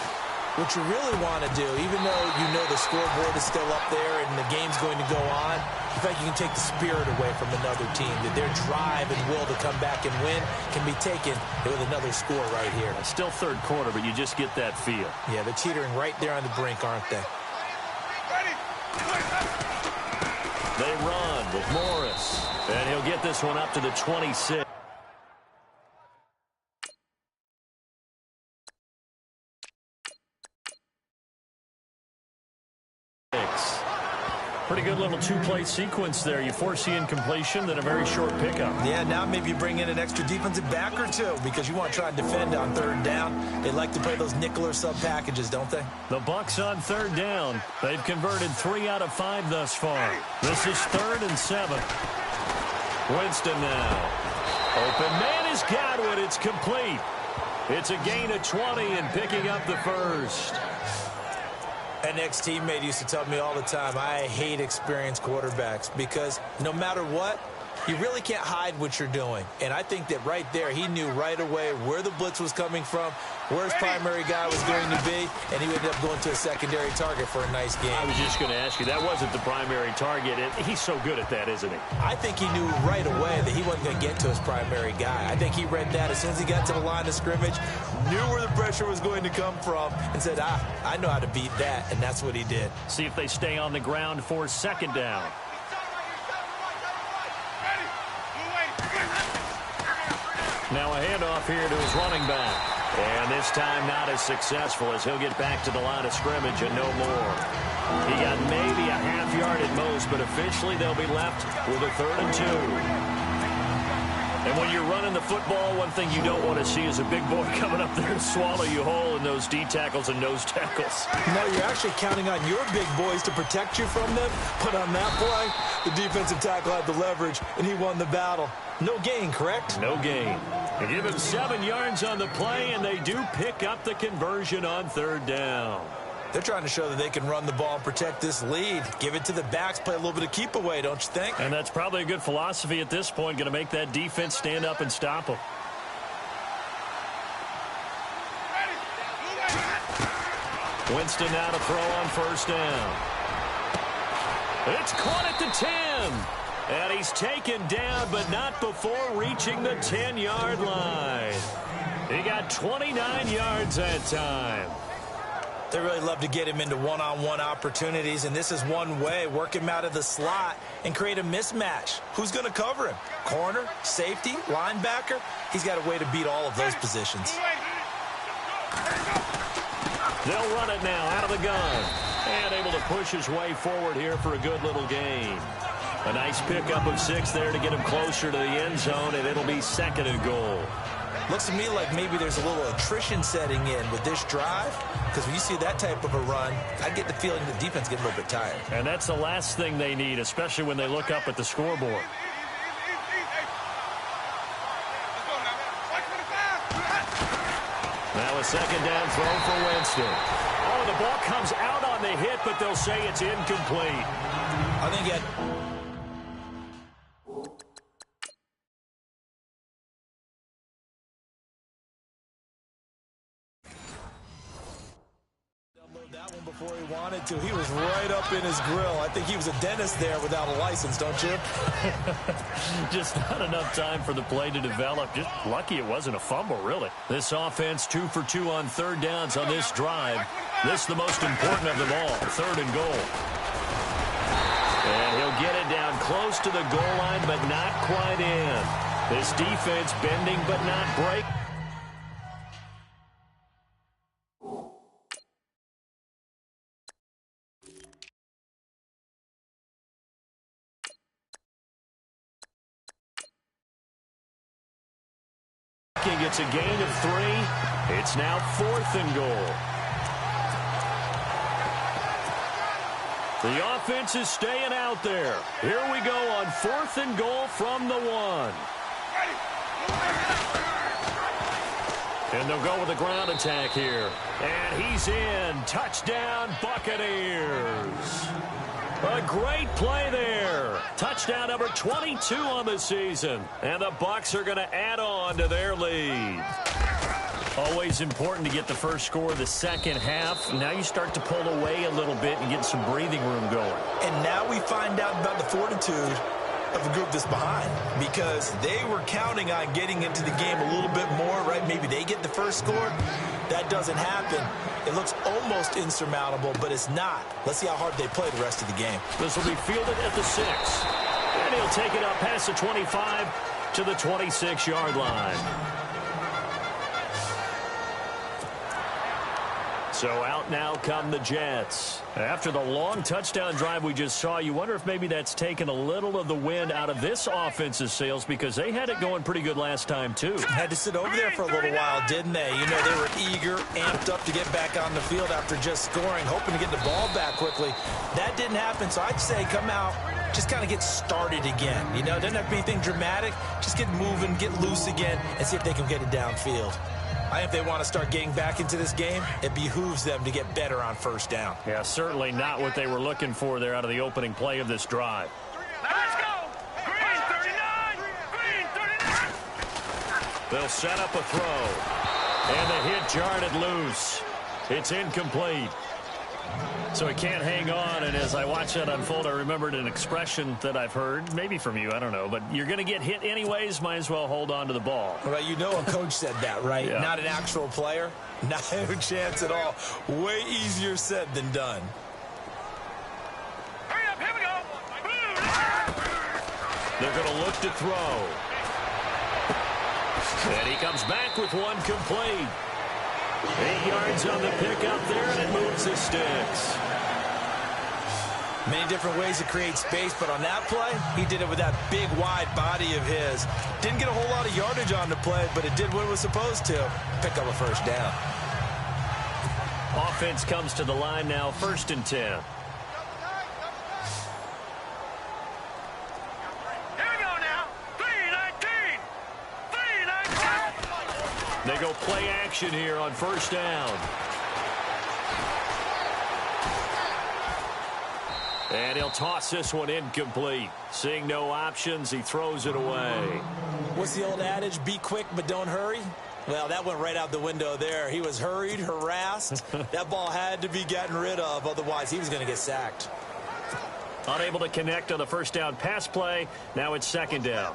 what you really want to do, even though you know the scoreboard is still up there and the game's going to go on, in fact, you can take the spirit away from another team, that their drive and will to come back and win can be taken with another score right here. It's still third quarter, but you just get that feel. Yeah, they're teetering right there on the brink, aren't they? They run with Morris, and he'll get this one up to the 26. Pretty good little two-play sequence there. You force the incompletion, then a very short pickup. Yeah, now maybe you bring in an extra defensive back or two because you want to try and defend on third down. They like to play those nickel or sub packages, don't they? The Bucs on third down. They've converted 3 out of 5 thus far. This is 3rd and 7. Winston now. Open man is Godwin. It's complete. It's a gain of 20 and picking up the first. An ex-teammate used to tell me all the time, I hate experienced quarterbacks because no matter what, you really can't hide what you're doing. And I think that right there, he knew right away where the blitz was coming from, where his primary guy was going to be, and he ended up going to a secondary target for a nice game. I was just going to ask you, that wasn't the primary target. He's so good at that, isn't he? I think he knew right away that he wasn't going to get to his primary guy. I think he read that as soon as he got to the line of scrimmage, knew where the pressure was going to come from, and said, I know how to beat that, and that's what he did. See if they stay on the ground for 2nd down. Now a handoff here to his running back. And this time not as successful as he'll get back to the line of scrimmage and no more. He got maybe a half yard at most, but officially they'll be left with a 3rd and 2. And when you're running the football, one thing you don't want to see is a big boy coming up there and swallow you whole in those D tackles and nose tackles. No, you're actually counting on your big boys to protect you from them. But on that play, the defensive tackle had the leverage, and he won the battle. No gain, correct? No gain. They give him 7 yards on the play, and they do pick up the conversion on 3rd down. They're trying to show that they can run the ball and protect this lead. Give it to the backs, play a little bit of keep away, don't you think? And that's probably a good philosophy at this point, going to make that defense stand up and stop them. Winston now to throw on 1st down. It's caught at the 10. And he's taken down, but not before reaching the 10-yard line. He got 29 yards that time. They really love to get him into one-on-one opportunities, and this is one way. Work him out of the slot and create a mismatch. Who's going to cover him? Corner, safety, linebacker? He's got a way to beat all of those positions. They'll run it now out of the gun. And able to push his way forward here for a good little gain. A nice pickup of 6 there to get him closer to the end zone, and it'll be 2nd and goal. Looks to me like maybe there's a little attrition setting in with this drive, because when you see that type of a run, I get the feeling the defense getting a little bit tired. And that's the last thing they need, especially when they look up at the scoreboard. Now a 2nd down throw for Winston. Oh, the ball comes out on the hit, but they'll say it's incomplete. I think it. That one before he wanted to. He was right up in his grill. I think he was a dentist there without a license, don't you? Just not enough time for the play to develop. Just lucky it wasn't a fumble, really. This offense 2 for 2 on 3rd downs on this drive. This is the most important of them all, 3rd and goal. And he'll get it down close to the goal line, but not quite in. This defense bending but not breaking. It's a gain of 3. It's now 4th and goal. The offense is staying out there. Here we go on 4th and goal from the 1. And they'll go with a ground attack here. And he's in. Touchdown, Buccaneers. A great play there. Touchdown number 22 on the season. And the Bucs are going to add on to their lead. Always important to get the first score of the second half. Now you start to pull away a little bit and get some breathing room going. And now we find out about the fortitude of the group that's behind, because they were counting on getting into the game a little bit more, right? Maybe they get the first score. That doesn't happen. It looks almost insurmountable, but it's not. Let's see how hard they play the rest of the game. This will be fielded at the 6. And he'll take it up past the 25 to the 26-yard line. So out now come the Jets. After the long touchdown drive we just saw, you wonder if maybe that's taken a little of the wind out of this offense's sails, because they had it going pretty good last time, too. Had to sit over there for a little while, didn't they? You know, they were eager, amped up to get back on the field after just scoring, hoping to get the ball back quickly. That didn't happen, so I'd say come out, just kind of get started again. You know, it doesn't have to be anything dramatic. Just get moving, get loose again, and see if they can get it downfield. I think if they want to start getting back into this game, it behooves them to get better on 1st down. Yeah, certainly not what they were looking for there out of the opening play of this drive. Let's go! Green 39! Green 39! They'll set up a throw. And the hit jarred it loose. It's incomplete. So he can't hang on, and as I watch that unfold, I remembered an expression that I've heard, maybe from you, I don't know, but you're going to get hit anyways, might as well hold on to the ball. Well, you know a coach said that, right? Yeah. Not an actual player. Not a chance at all. Way easier said than done. Hurry up, here we go! They're going to look to throw. And he comes back with one complete. 8 yards on the pickup there, and it moves the sticks. Many different ways to create space, but on that play, he did it with that big, wide body of his. Didn't get a whole lot of yardage on the play, but it did what it was supposed to. Pick up a first down. Offense comes to the line now, 1st and 10. Here we go now. 3-19. 3-19. They go play action here on 1st down. And he'll toss this one incomplete. Seeing no options, he throws it away. What's the old adage? Be quick, but don't hurry. Well, that went right out the window there. He was hurried, harassed. That ball had to be gotten rid of. Otherwise, he was going to get sacked. Unable to connect on the 1st down pass play. Now it's 2nd down.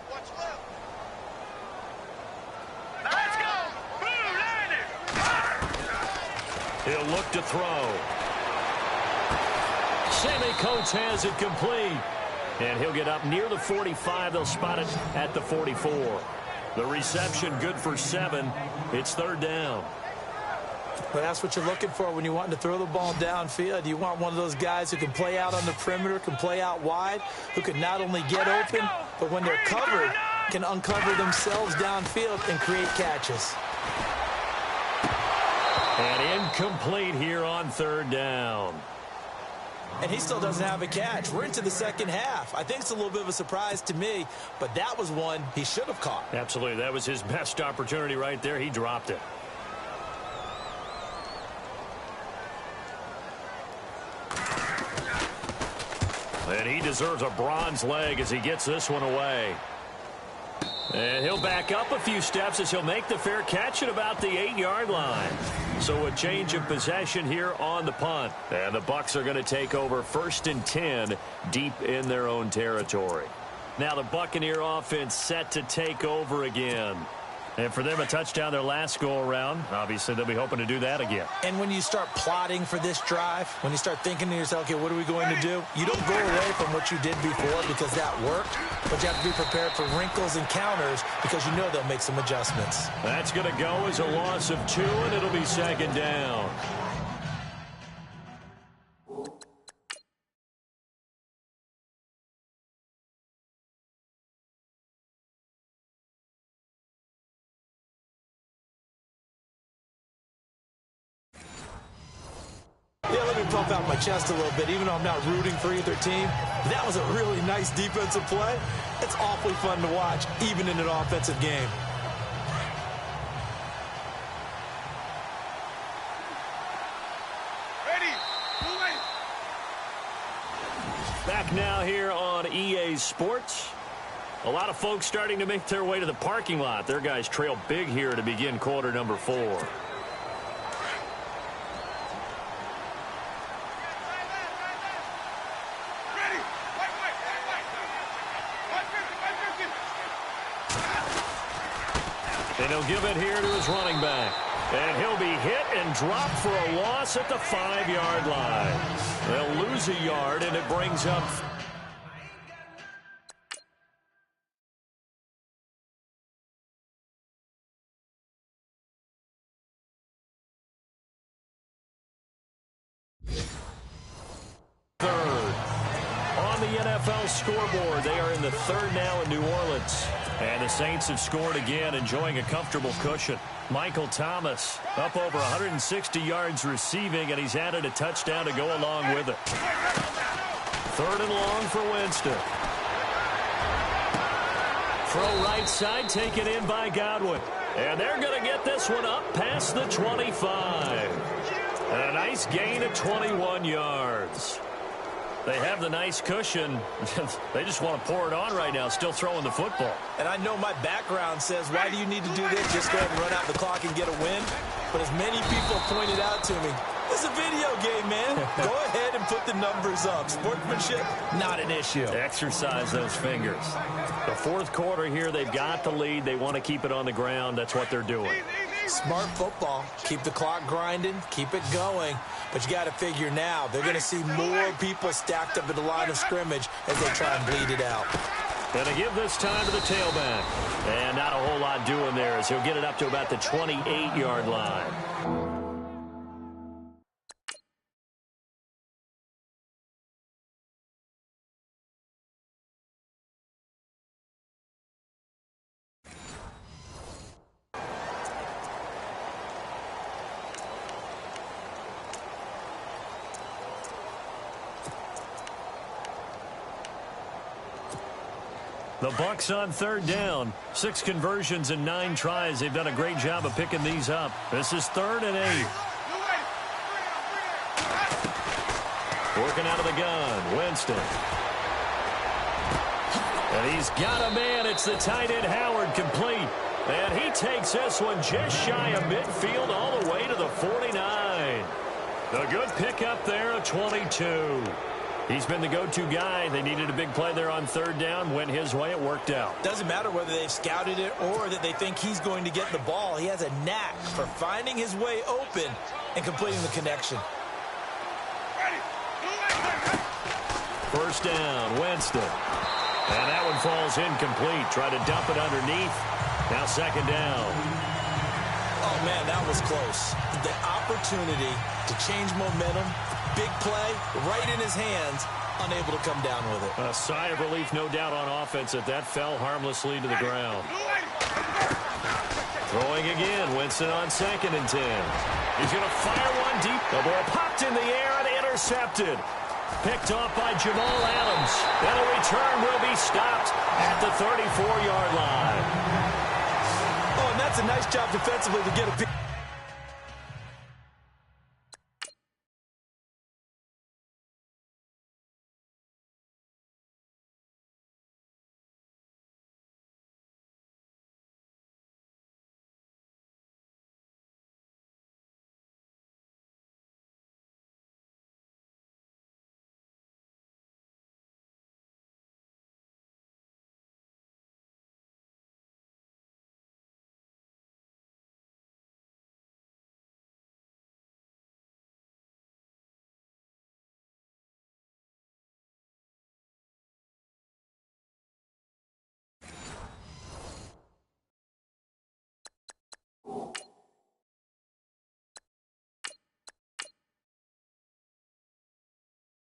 Let's go. Blue Niners. He'll look to throw. Sammy Coates has it complete. And he'll get up near the 45. They'll spot it at the 44. The reception good for 7. It's 3rd down. Well, that's what you're looking for when you want to throw the ball downfield. You want one of those guys who can play out on the perimeter, can play out wide, who can not only get open, but when they're covered, can uncover themselves downfield and create catches. And incomplete here on 3rd down. And he still doesn't have a catch. We're into the 2nd half. I think it's a little bit of a surprise to me, but that was one he should have caught. Absolutely. That was his best opportunity right there. He dropped it. And he deserves a bronze leg as he gets this one away. And he'll back up a few steps as he'll make the fair catch at about the 8-yard line. So a change of possession here on the punt. And the Bucs are going to take over 1st and 10 deep in their own territory. Now the Buccaneer offense set to take over again. And for them, a touchdown their last go-around. Obviously, they'll be hoping to do that again. And when you start plotting for this drive, when you start thinking to yourself, okay, what are we going to do? You don't go away from what you did before because that worked, but you have to be prepared for wrinkles and counters because you know they'll make some adjustments. That's going to go as a loss of 2, and it'll be 2nd down. Yeah, let me pump out my chest a little bit, even though I'm not rooting for either team. That was a really nice defensive play. It's awfully fun to watch, even in an offensive game. Ready. Move. Back now here on EA Sports. A lot of folks starting to make their way to the parking lot. Their guys trail big here to begin quarter number 4. And he'll give it here to his running back. And he'll be hit and dropped for a loss at the 5-yard line. They'll lose a yard, and it brings up... the NFL scoreboard. They are in the 3rd now in New Orleans. And the Saints have scored again, enjoying a comfortable cushion. Michael Thomas up over 160 yards receiving, and he's added a touchdown to go along with it. 3rd and long for Winston. Throw right side, taken in by Godwin. And they're going to get this one up past the 25. And a nice gain of 21 yards. They have the nice cushion. They just want to pour it on right now, still throwing the football. And I know my background says, why do you need to do this? Just go ahead and run out the clock and get a win. But as many people pointed out to me, this is a video game, man. Go ahead and put the numbers up. Sportsmanship, not an issue. Exercise those fingers. The 4th quarter here, they've got the lead. They want to keep it on the ground. That's what they're doing. Smart football. Keep the clock grinding. Keep it going. But you got to figure now, they're going to see more people stacked up at the line of scrimmage as they try and bleed it out. Going to give this time to the tailback. And not a whole lot doing there as he'll get it up to about the 28-yard line. The Bucs on third down. 6 conversions and 9 tries. They've done a great job of picking these up. This is 3rd and 8. Working out of the gun, Winston. And he's got a man. It's the tight end, Howard, complete. And he takes this one just shy of midfield all the way to the 49. A good pickup there, a 22. He's been the go-to guy. They needed a big play there on third down. Went his way. It worked out. Doesn't matter whether they've scouted it or that they think he's going to get the ball. He has a knack for finding his way open and completing the connection. First down, Winston. And that one falls incomplete. Try to dump it underneath. Now second down. Oh, man, that was close. The opportunity to change momentum, big play, right in his hands, unable to come down with it. A sigh of relief, no doubt, on offense that fell harmlessly to the ground. Throwing again, Winston on 2nd and 10. He's going to fire one deep. The ball popped in the air and intercepted. Picked off by Jamal Adams. And a return will be stopped at the 34-yard line. Oh, and that's a nice job defensively to get a big...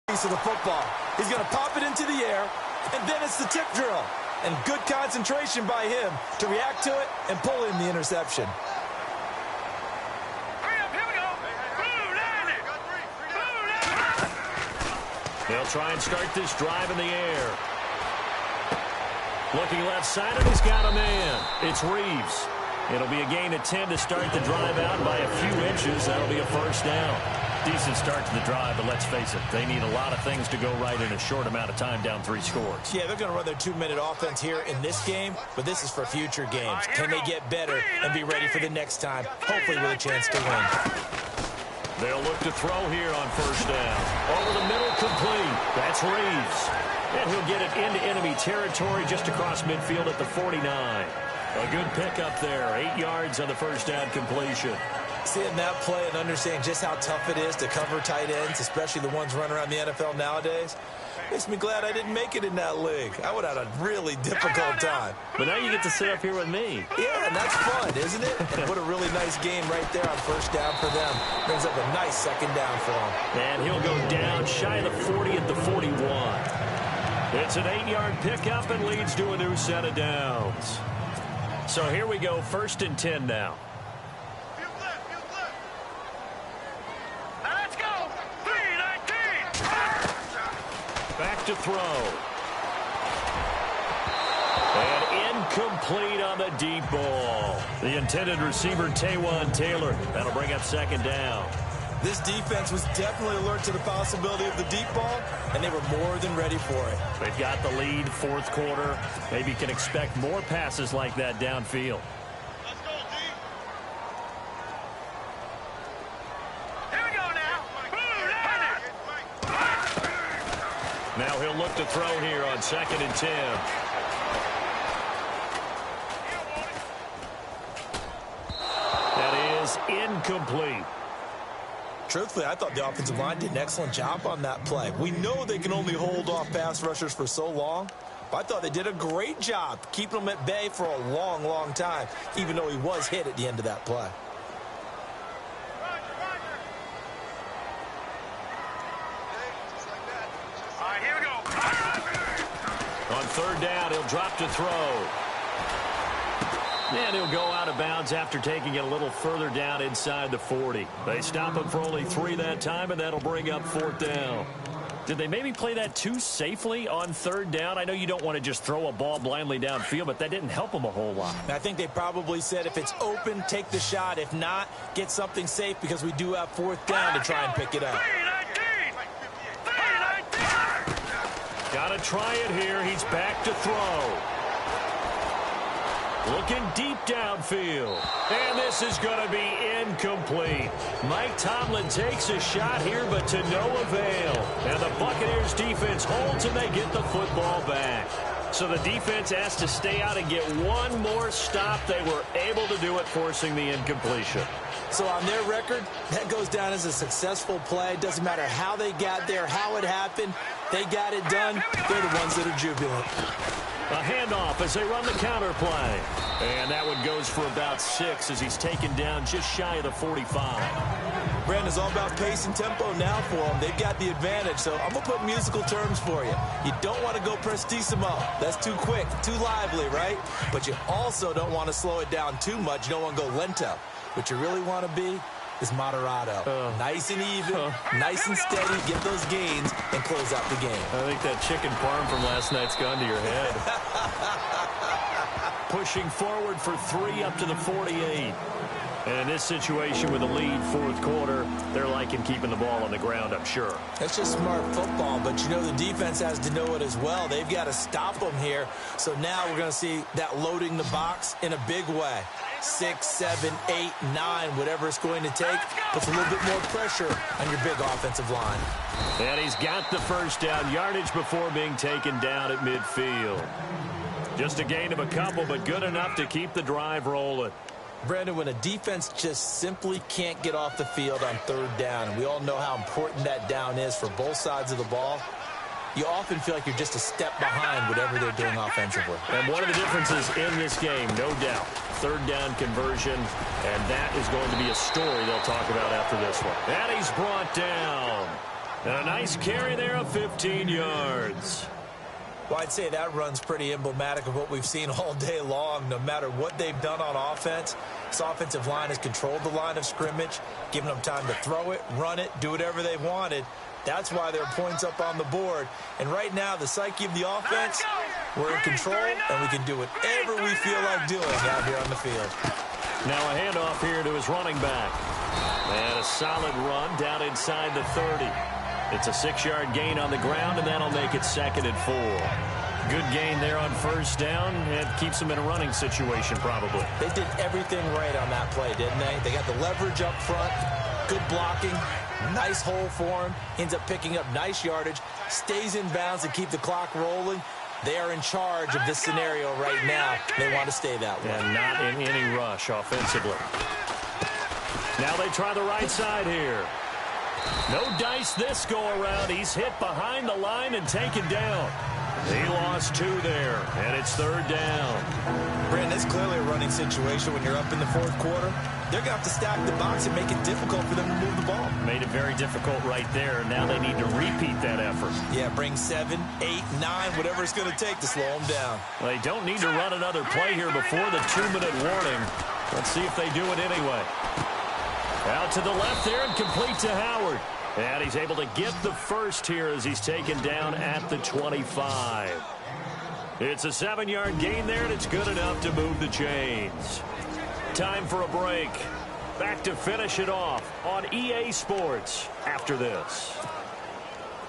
piece of the football. He's going to pop it into the air, and then it's the tip drill. And good concentration by him to react to it and pull in the interception. They'll try and start this drive in the air. Looking left-sided, he's got a man. It's Reeves. It'll be a gain of 10 to start the drive out by a few inches. That'll be a first down. Decent start to the drive, but let's face it, they need a lot of things to go right in a short amount of time, down 3 scores. Yeah, they're going to run their 2-minute offense here in this game, but this is for future games. Can they get better and be ready for the next time, hopefully with a chance to win? They'll look to throw here on first down. Over the middle, complete. That's Reeves. And he'll get it into enemy territory just across midfield at the 49. A good pickup there. 8 yards on the first down completion. Seeing that play and understanding just how tough it is to cover tight ends, especially the ones running around the NFL nowadays, makes me glad I didn't make it in that league. I would have had a really difficult time. But now you get to sit up here with me. Yeah, and that's fun, isn't it? And what a really nice game right there on first down for them. Brings up a nice second down for them. And he'll go down shy of the 40 at the 41. It's an 8-yard pickup and leads to a new set of downs. So here we go, 1st and 10 now. Back to throw. And incomplete on the deep ball. The intended receiver, Taywan Taylor. That'll bring up second down. This defense was definitely alert to the possibility of the deep ball, and they were more than ready for it. They've got the lead, 4th quarter. Maybe can expect more passes like that downfield. Let's go, D. Here we go now. Now he'll look to throw here on 2nd and 10. That is incomplete. Truthfully, I thought the offensive line did an excellent job on that play. We know they can only hold off pass rushers for so long, but I thought they did a great job keeping them at bay for a long, long time, even though he was hit at the end of that play. All right, here we go. On third down, he'll drop to throw. And he'll go out of bounds after taking it a little further down inside the 40. They stop him for only 3 that time, and that'll bring up 4th down. Did they maybe play that too safely on third down? I know you don't want to just throw a ball blindly downfield, but that didn't help them a whole lot. I think they probably said if it's open, take the shot. If not, get something safe because we do have fourth down to try and pick it up. Got to try it here. He's back to throw. Looking deep downfield. And this is going to be incomplete. Mike Tomlin takes a shot here, but to no avail. And the Buccaneers defense holds, and they get the football back. So the defense has to stay out and get one more stop. They were able to do it, forcing the incompletion. So on their record, that goes down as a successful play. Doesn't matter how they got there, how it happened. They got it done. They're the ones that are jubilant. A handoff as they run the counter play. And that one goes for about 6 as he's taken down just shy of the 45. Brandon, it's all about pace and tempo now for them. They've got the advantage, so I'm going to put musical terms for you. You don't want to go prestissimo. That's too quick, too lively, right? But you also don't want to slow it down too much. You don't want to go lento. What you really want to be is moderato. Nice and even, nice and steady, get those gains, and close out the game. I think that chicken parm from last night's gone to your head. Pushing forward for 3 up to the 48. And in this situation with a lead fourth quarter, they're liking keeping the ball on the ground, I'm sure. That's just smart football, but you know the defense has to know it as well. They've got to stop them here. So now we're going to see that loading the box in a big way. 6, 7, 8, 9, whatever it's going to take, puts a little bit more pressure on your big offensive line. And he's got the first down yardage before being taken down at midfield. Just a gain of a couple, but good enough to keep the drive rolling. Brandon, when a defense just simply can't get off the field on third down, and we all know how important that down is for both sides of the ball, you often feel like you're just a step behind whatever they're doing offensively. And one of the differences in this game, no doubt, third down conversion, and that is going to be a story they'll talk about after this one. And he's brought down. And a nice carry there of 15 yards. Well, I'd say that run's pretty emblematic of what we've seen all day long. No matter what they've done on offense, this offensive line has controlled the line of scrimmage, given them time to throw it, run it, do whatever they wanted. That's why there are points up on the board. And right now, the psyche of the offense, we're in control, and we can do whatever we feel like doing out here on the field. Now a handoff here to his running back. And a solid run down inside the 30. It's a 6-yard gain on the ground, and that'll make it 2nd and 4. Good gain there on first down. It keeps them in a running situation, probably. They did everything right on that play, didn't they? They got the leverage up front, good blocking, nice hole for him, ends up picking up nice yardage, stays in bounds to keep the clock rolling. They are in charge of this scenario right now. They want to stay that way. And not in any rush offensively. Now they try the right side here. No dice this go-around. He's hit behind the line and taken down. He lost 2 there, and it's third down. Brandon, it's clearly a running situation when you're up in the fourth quarter. They're going to have to stack the box and make it difficult for them to move the ball. Made it very difficult right there. Now they need to repeat that effort. Yeah, bring 7, 8, 9, whatever it's going to take to slow them down. They don't need to run another play here before the 2-minute warning. Let's see if they do it anyway. Out to the left there and complete to Howard. And he's able to get the first here as he's taken down at the 25. It's a 7-yard gain there, and it's good enough to move the chains. Time for a break. Back to finish it off on EA Sports after this.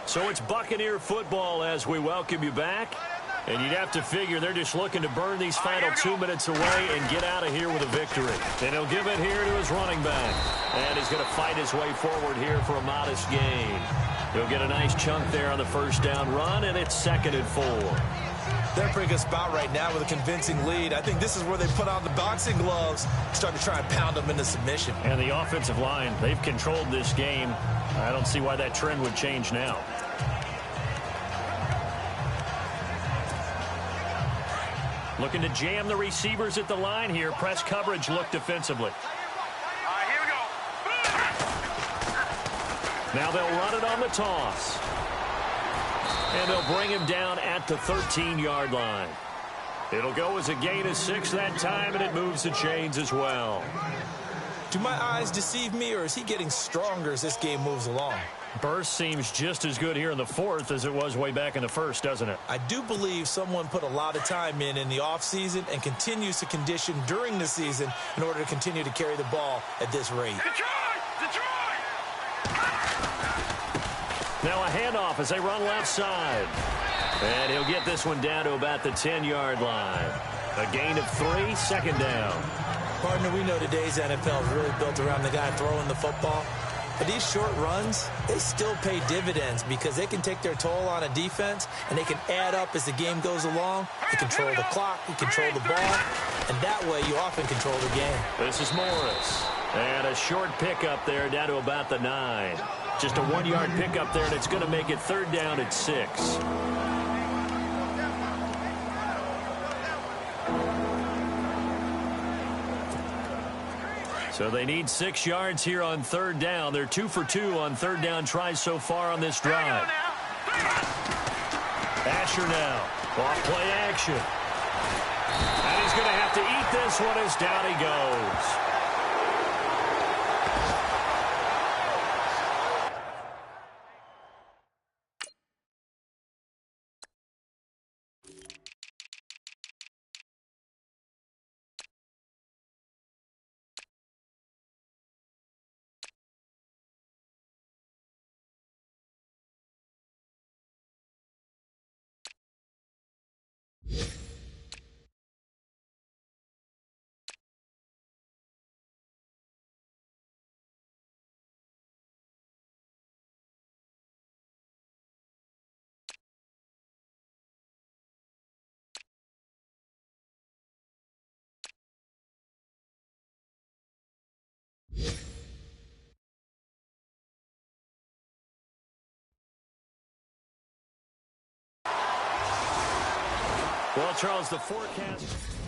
So it's Buccaneer football as we welcome you back. And you'd have to figure they're just looking to burn these final 2 minutes away and get out of here with a victory. And he'll give it here to his running back. And he's going to fight his way forward here for a modest gain. He'll get a nice chunk there on the first down run, and it's 2nd and 4. They're in a pretty good spot right now with a convincing lead. I think this is where they put on the boxing gloves, start to try and pound them into submission. And the offensive line, they've controlled this game. I don't see why that trend would change now. Looking to jam the receivers at the line here. Press coverage look defensively. All right, here we go. Now they'll run it on the toss. And they'll bring him down at the 13-yard line. It'll go as a gain of 6 that time, and it moves the chains as well. Do my eyes deceive me, or is he getting stronger as this game moves along? Burst seems just as good here in the fourth as it was way back in the first, doesn't it? I do believe someone put a lot of time in the offseason and continues to condition during the season in order to continue to carry the ball at this rate. Detroit! Now a handoff as they run left side. And he'll get this one down to about the 10-yard line. A gain of 3, second down. Partner, we know today's NFL is really built around the guy throwing the football. But these short runs, they still pay dividends because they can take their toll on a defense and they can add up as the game goes along. They control the clock, they control the ball, and that way you often control the game. This is Morris. And a short pickup there down to about the 9. Just a 1-yard pickup there, and it's going to make it third down at 6. So they need 6 yards here on third down. They're 2 for 2 on third down tries so far on this drive. Asher now. Off play action. And he's going to have to eat this one as down he goes. Well, Charles, the forecast...